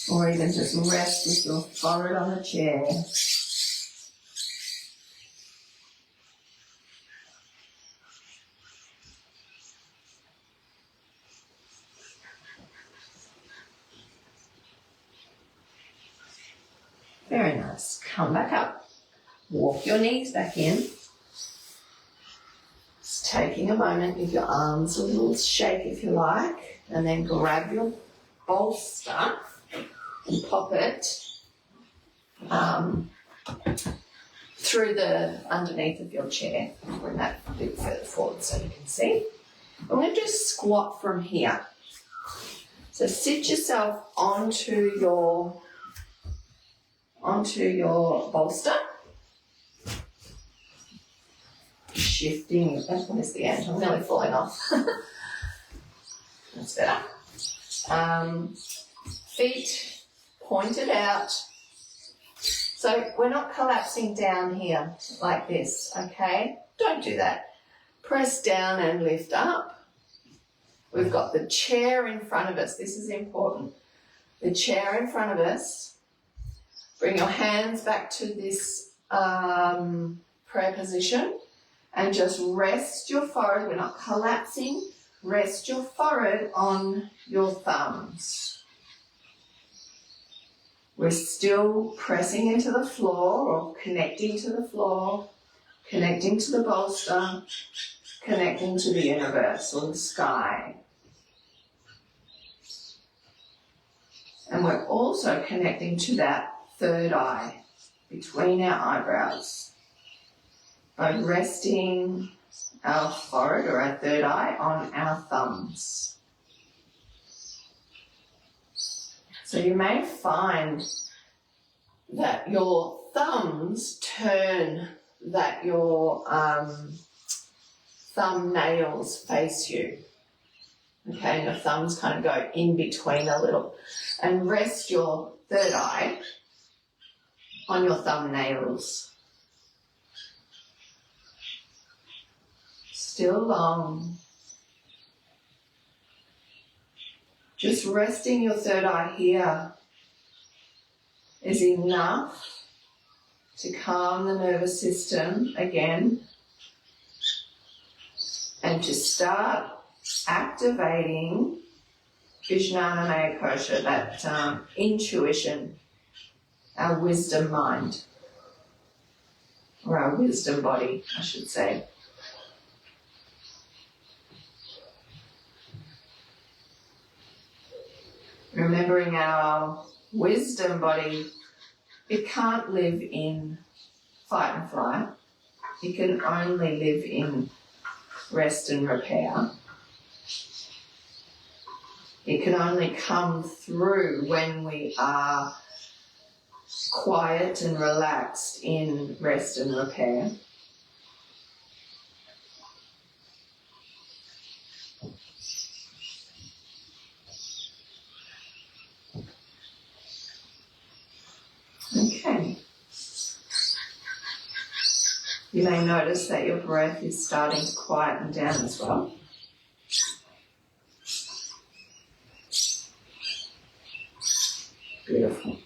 or even just rest with your forehead on the chair. Very nice. Come back up. Walk your knees back in. Taking a moment, give your arms a little shake if you like, and then grab your bolster and pop it through the underneath of your chair. Bring that a bit further forward so you can see. I'm going to do squat from here. So sit yourself onto your bolster. Shifting, what is the end? I'm nearly falling off. That's better. Feet pointed out. So we're not collapsing down here like this, okay? Don't do that. Press down and lift up. We've got the chair in front of us. This is important. The chair in front of us. Bring your hands back to this prayer position. And just rest your forehead. We're not collapsing. Rest your forehead on your thumbs. We're still pressing into the floor or connecting to the floor, connecting to the bolster, connecting to the universe or the sky. And we're also connecting to that third eye between our eyebrows by resting our forehead or our third eye on our thumbs. So you may find that your thumbs turn, that your thumb nails face you. Okay, and your thumbs kind of go in between a little. And rest your third eye on your thumbnails. Still long. Just resting your third eye here is enough to calm the nervous system again and to start activating Vijnana Maya Kosha, that intuition, our wisdom mind, or our wisdom body, I should say. Remembering our wisdom body, it can't live in fight and flight. It can only live in rest and repair. It can only come through when we are quiet and relaxed in rest and repair. Okay. You may notice that your breath is starting to quieten down as well. Beautiful.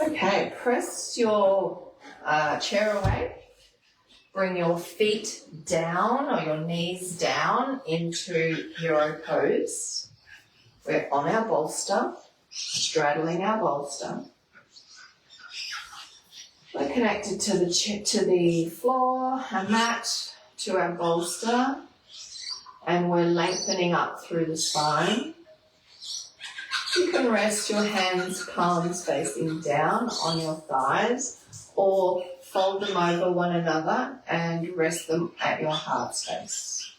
Okay, press your chair away. Bring your feet down or your knees down into hero pose. We're on our bolster, straddling our bolster. We're connected to the floor, a mat, to our bolster, and we're lengthening up through the spine. You can rest your hands, palms facing down on your thighs, or fold them over one another and rest them at your heart space.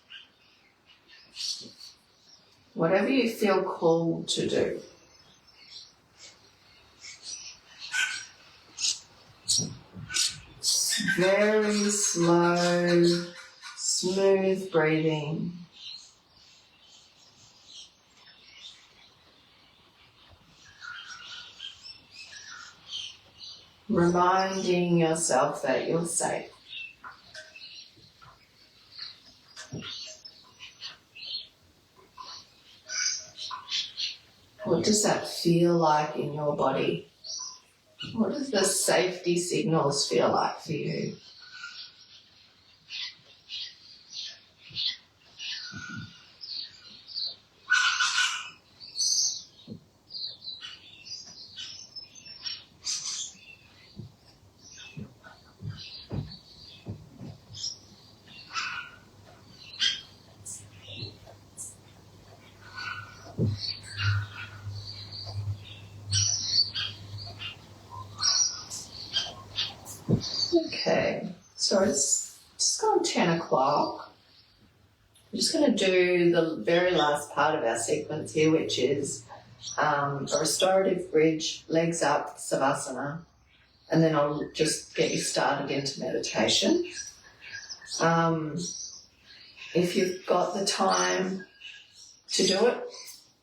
Whatever you feel called to do. Very slow, smooth breathing. Reminding yourself that you're safe. What does that feel like in your body? What does the safety signals feel like for you? Okay, so it's just gone 10 o'clock. I'm just going to do the very last part of our sequence here, which is a restorative bridge, legs up, savasana, and then I'll just get you started into meditation. If you've got the time to do it,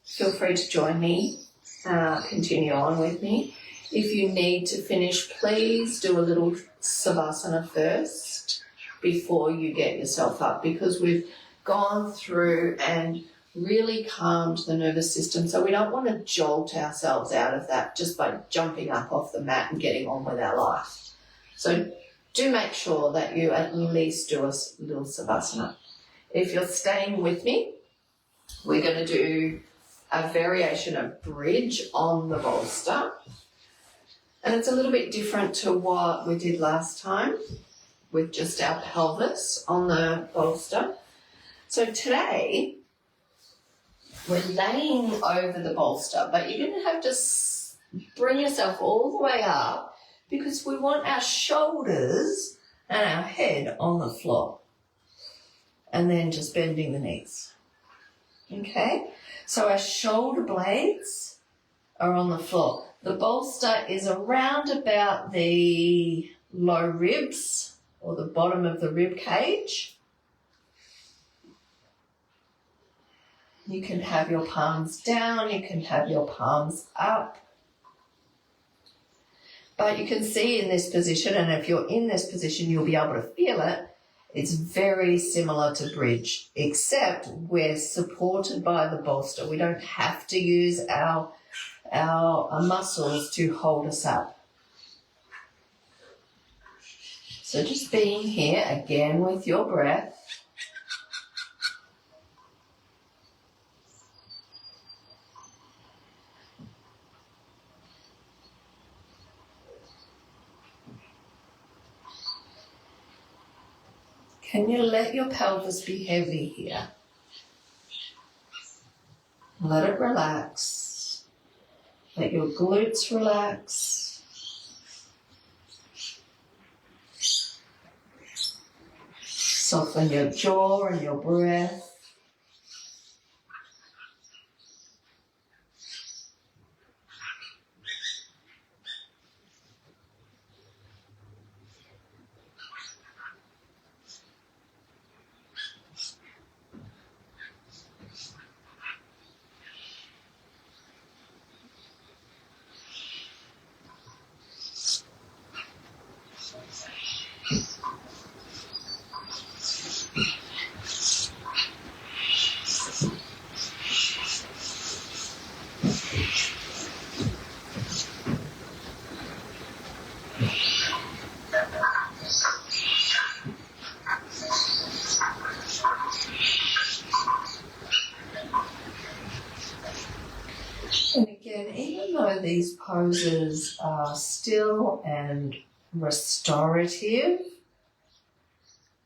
feel free to join me, continue on with me. If you need to finish, please do a little savasana first before you get yourself up, because we've gone through and really calmed the nervous system, so we don't want to jolt ourselves out of that just by jumping up off the mat and getting on with our life. So do make sure that you at least do a little savasana. If you're staying with me, we're going to do a variation of bridge on the bolster. And it's a little bit different to what we did last time. with just our pelvis on the bolster. So today, we're laying over the bolster, but you're going to have to bring yourself all the way up because we want our shoulders and our head on the floor. And then just bending the knees. Okay? So our shoulder blades are on the floor. The bolster is around about the low ribs or the bottom of the rib cage. You can have your palms down, you can have your palms up. But you can see in this position, and if you're in this position, you'll be able to feel it. It's very similar to bridge, except we're supported by the bolster. We don't have to use our muscles to hold us up. So just being here again with your breath. Can you let your pelvis be heavy here? Let it relax. Let your glutes relax. Soften your jaw and your breath. And again, even though these poses are still and restorative,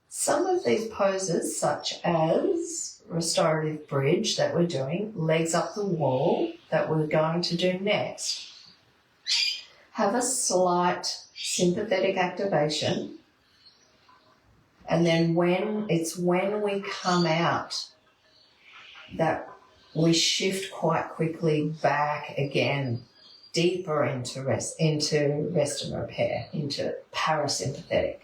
some of these poses, such as restorative bridge that we're doing, legs up the wall that we're going to do next, have a slight sympathetic activation. And then when we come out that we shift quite quickly back again, deeper into rest and repair, into parasympathetic.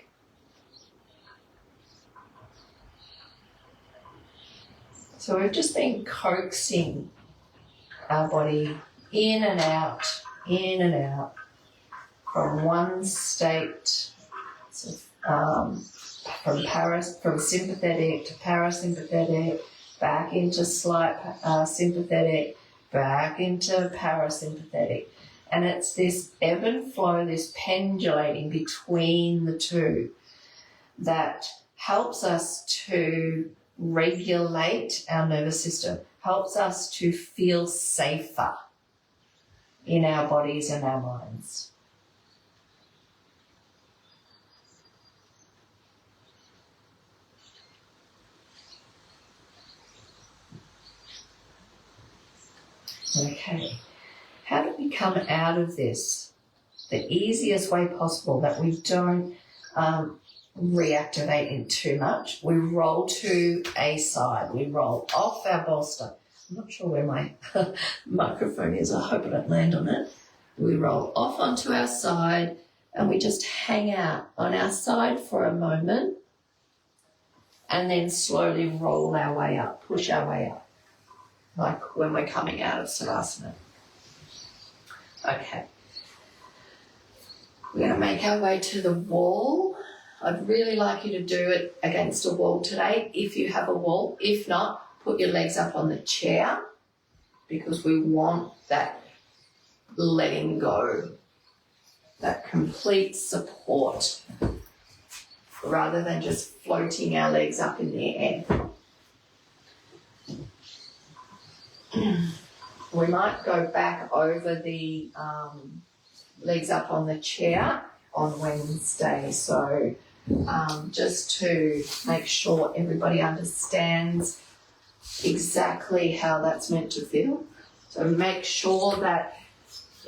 So we've just been coaxing our body in and out, from one state, from sympathetic to parasympathetic, back into slight sympathetic, back into parasympathetic. And it's this ebb and flow, this pendulating between the two that helps us to regulate our nervous system, helps us to feel safer in our bodies and our minds. Okay, how do we come out of this the easiest way possible that we don't reactivate it too much? We roll to a side, we roll off our bolster. I'm not sure where my microphone is, I hope I don't land on it. We roll off onto our side and we just hang out on our side for a moment and then slowly roll our way up, push our way up, like when we're coming out of Savasana. Okay. We're going to make our way to the wall. I'd really like you to do it against a wall today, if you have a wall. If not, put your legs up on the chair, because we want that letting go, that complete support, rather than just floating our legs up in the air. We might go back over the legs up on the chair on Wednesday. So just to make sure everybody understands exactly how that's meant to feel. So make sure that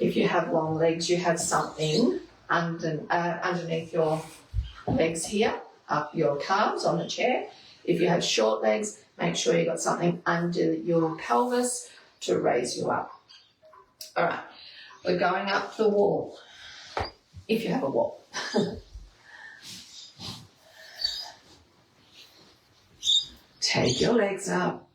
if you have long legs, you have something underneath your legs here, up your calves on the chair. If you have short legs, make sure you've got something under your pelvis to raise you up. All right, we're going up the wall, if you have a wall. Take your legs up.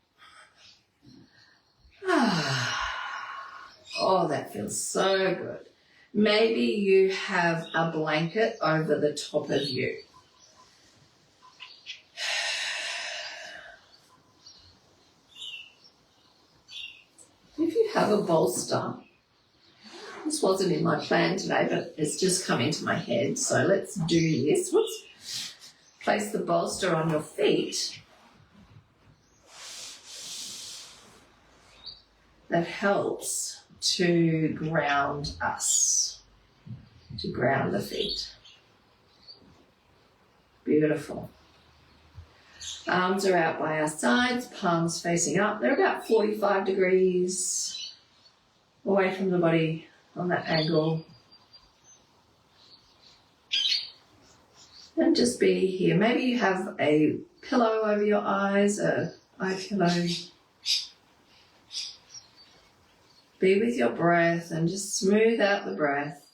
Oh, that feels so good. Maybe you have a blanket over the top of you. If you have a bolster, this wasn't in my plan today, but it's just come into my head, so let's do this. Whoops. Place the bolster on your feet. That helps to ground us, to ground the feet. Beautiful. Arms are out by our sides, palms facing up. They're about 45 degrees away from the body on that angle. And just be here. Maybe you have a pillow over your eyes, a eye pillow. Be with your breath and just smooth out the breath.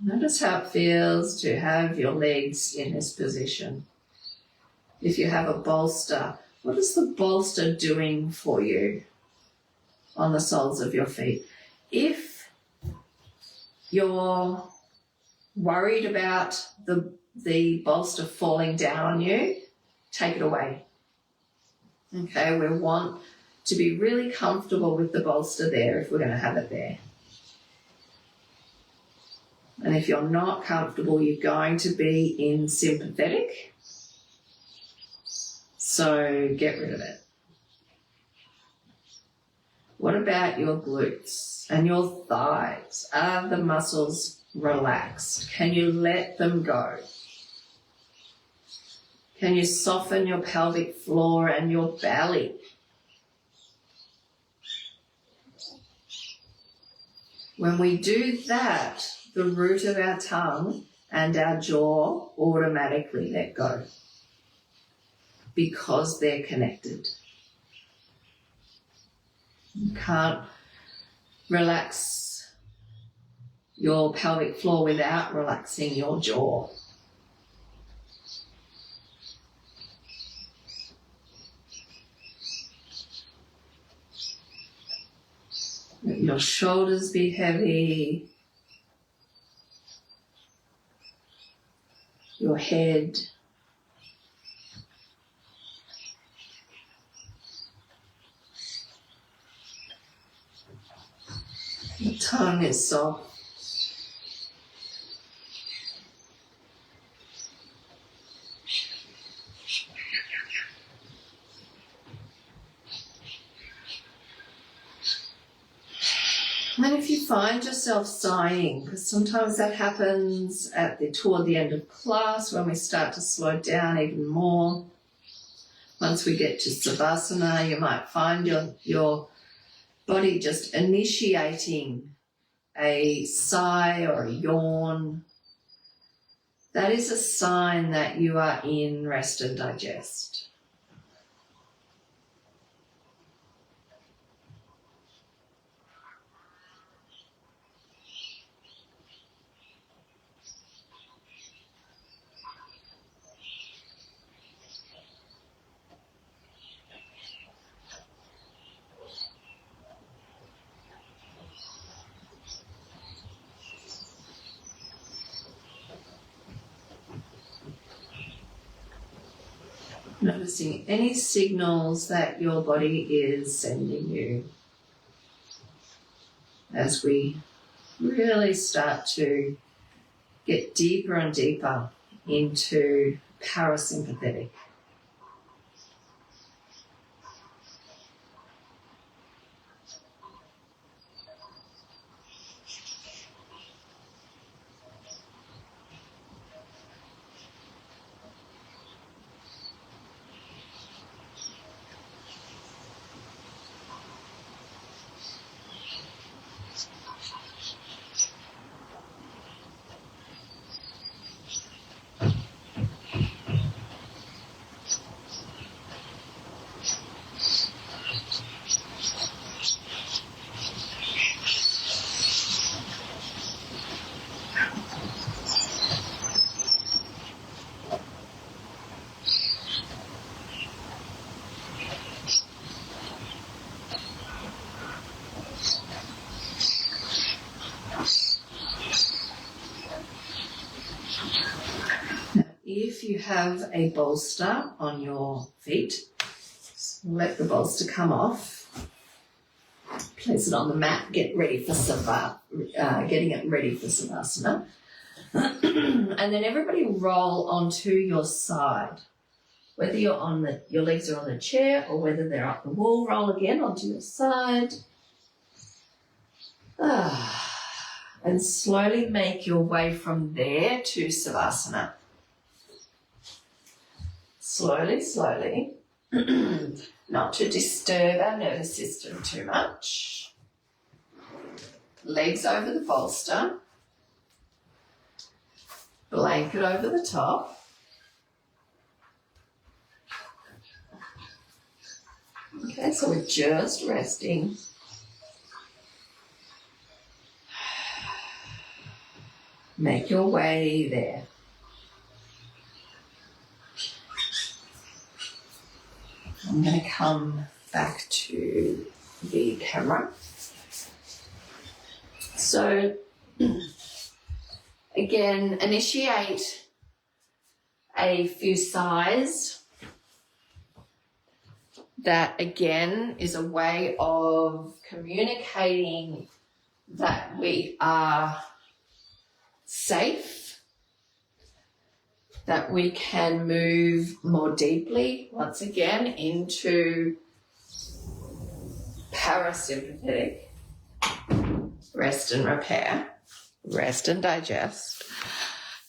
Notice how it feels to have your legs in this position. If you have a bolster, what is the bolster doing for you on the soles of your feet? If you're worried about the bolster falling down on you, take it away. Okay, we want to be really comfortable with the bolster there if we're going to have it there. And if you're not comfortable, you're going to be in sympathetic. So get rid of it. What about your glutes and your thighs? Are the muscles relaxed? Can you let them go? Can you soften your pelvic floor and your belly? When we do that, the root of our tongue and our jaw automatically let go because they're connected. You can't relax your pelvic floor without relaxing your jaw. Let your shoulders be heavy. Your head. The tongue is soft. And if you find yourself sighing, because sometimes that happens toward the end of class when we start to slow down even more. Once we get to Savasana, you might find your body just initiating a sigh or a yawn. That is a sign that you are in rest and digest. Noticing any signals that your body is sending you as we really start to get deeper and deeper into parasympathetic. you have a bolster on your feet, let the bolster come off. Place it on the mat, getting it ready for Savasana. And then everybody roll onto your side. Whether you're on your legs are on the chair or whether they're up the wall, roll again onto your side. And slowly make your way from there to Savasana. Slowly, slowly. Not to disturb our nervous system too much. Legs over the bolster. Blanket over the top. Okay, so we're just resting. Make your way there. I'm going to come back to the camera. So, again, initiate a few sighs. That, again, is a way of communicating that we are safe, that we can move more deeply, once again, into parasympathetic, rest and repair, rest and digest,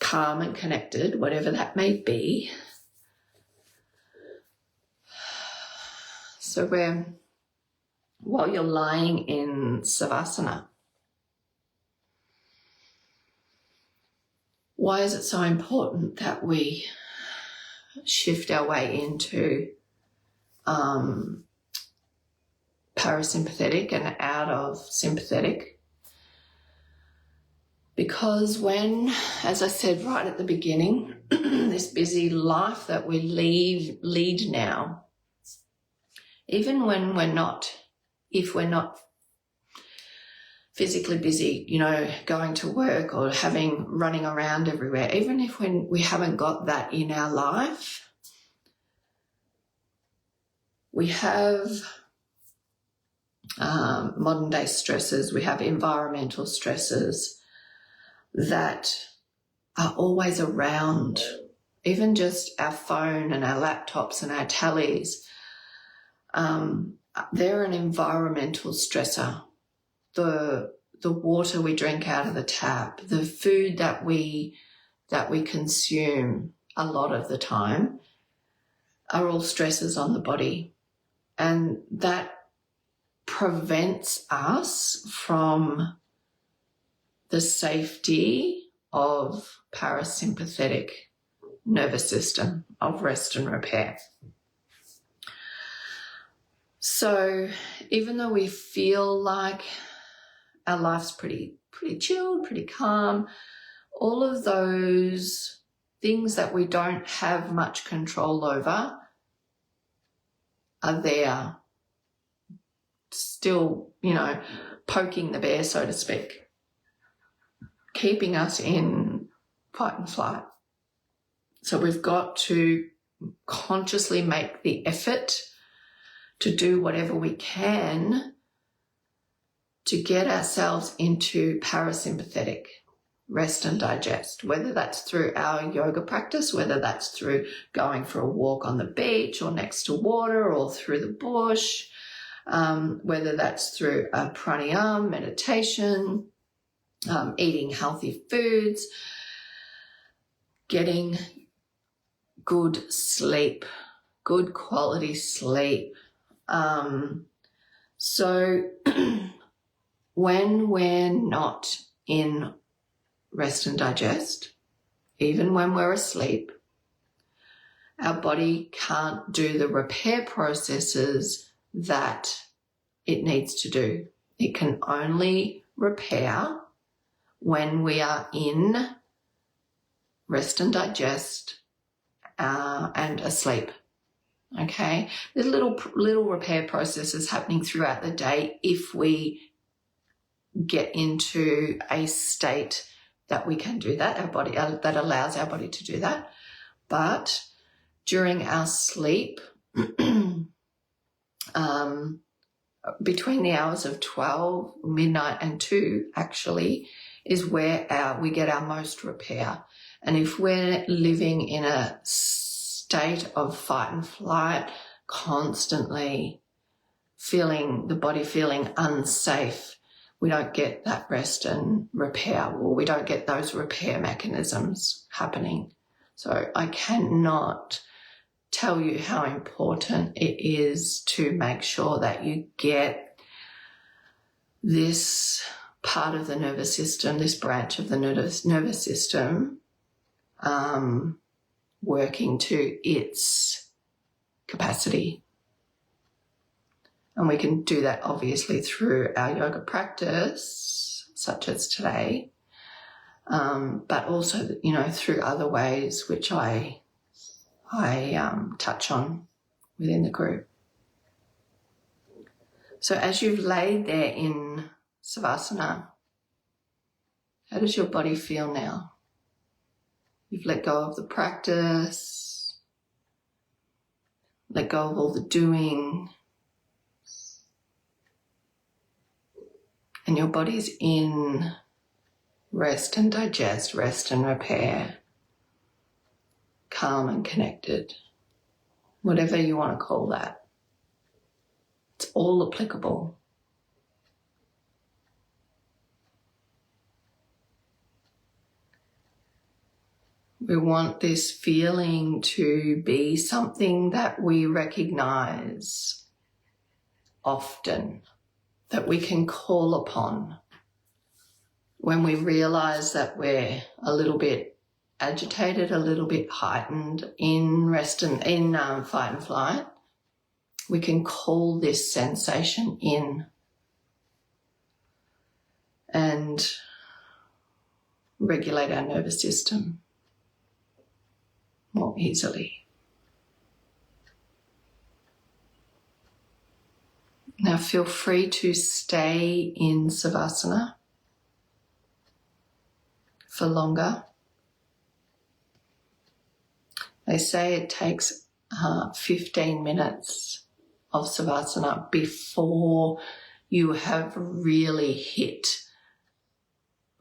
calm and connected, whatever that may be. So while you're lying in Savasana, why is it so important that we shift our way into parasympathetic and out of sympathetic? Because when, as I said right at the beginning, this busy life that we lead now, even when if we're not physically busy, going to work or running around everywhere, even if we haven't got that in our life, we have modern day stresses, we have environmental stresses that are always around, even just our phone and our laptops and our tallies. They're an environmental stressor. The water we drink out of the tap, the food that we consume a lot of the time are all stresses on the body, and that prevents us from the safety of parasympathetic nervous system, of rest and repair. So even though we feel like our life's pretty chilled, pretty calm, all of those things that we don't have much control over are there, still, poking the bear, so to speak, keeping us in fight and flight. So we've got to consciously make the effort to do whatever we can to get ourselves into parasympathetic rest and digest, whether that's through our yoga practice, whether that's through going for a walk on the beach or next to water or through the bush, whether that's through a pranayama, meditation, eating healthy foods, getting good sleep, good quality sleep. So when we're not in rest and digest, even when we're asleep, our body can't do the repair processes that it needs to do. It can only repair when we are in rest and digest and asleep. Okay, there's little repair processes happening throughout the day if we get into a state that we can do that, our body that allows our body to do that. But during our sleep, between the hours of 12, midnight and 2 actually, is where we get our most repair. And if we're living in a state of fight and flight, constantly feeling the body feeling unsafe, we don't get that rest and repair, or we don't get those repair mechanisms happening. So I cannot tell you how important it is to make sure that you get this part of the nervous system, this branch of the nervous system, working to its capacity. And we can do that obviously through our yoga practice, such as today, but also, through other ways which I touch on within the group. So as you've laid there in Savasana, how does your body feel now? You've let go of the practice, let go of all the doing, and your body's in rest and digest, rest and repair, calm and connected, whatever you want to call that. It's all applicable. We want this feeling to be something that we recognize often, that we can call upon when we realize that we're a little bit agitated, a little bit heightened in rest and in fight and flight. We can call this sensation in and regulate our nervous system more easily. Now feel free to stay in Savasana for longer. They say it takes 15 minutes of Savasana before you have really hit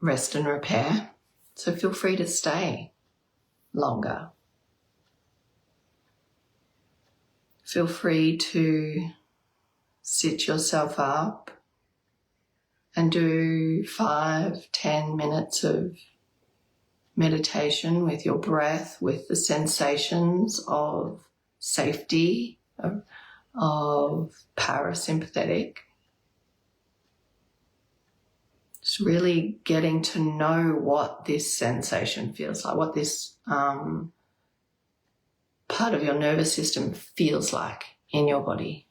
rest and repair. So feel free to stay longer. Feel free to sit yourself up and do 5-10 minutes of meditation with your breath, with the sensations of safety, of parasympathetic. Just really getting to know what this sensation feels like, what this part of your nervous system feels like in your body.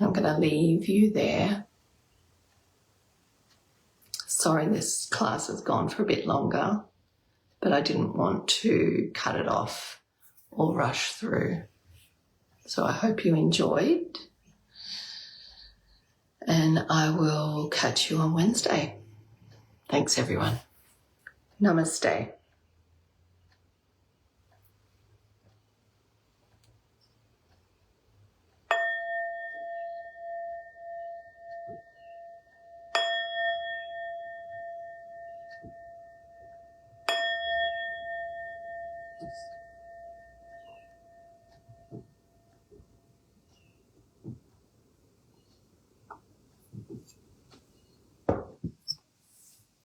I'm going to leave you there. Sorry this class has gone for a bit longer, but I didn't want to cut it off or rush through. So I hope you enjoyed, and I will catch you on Wednesday. Thanks everyone. Namaste.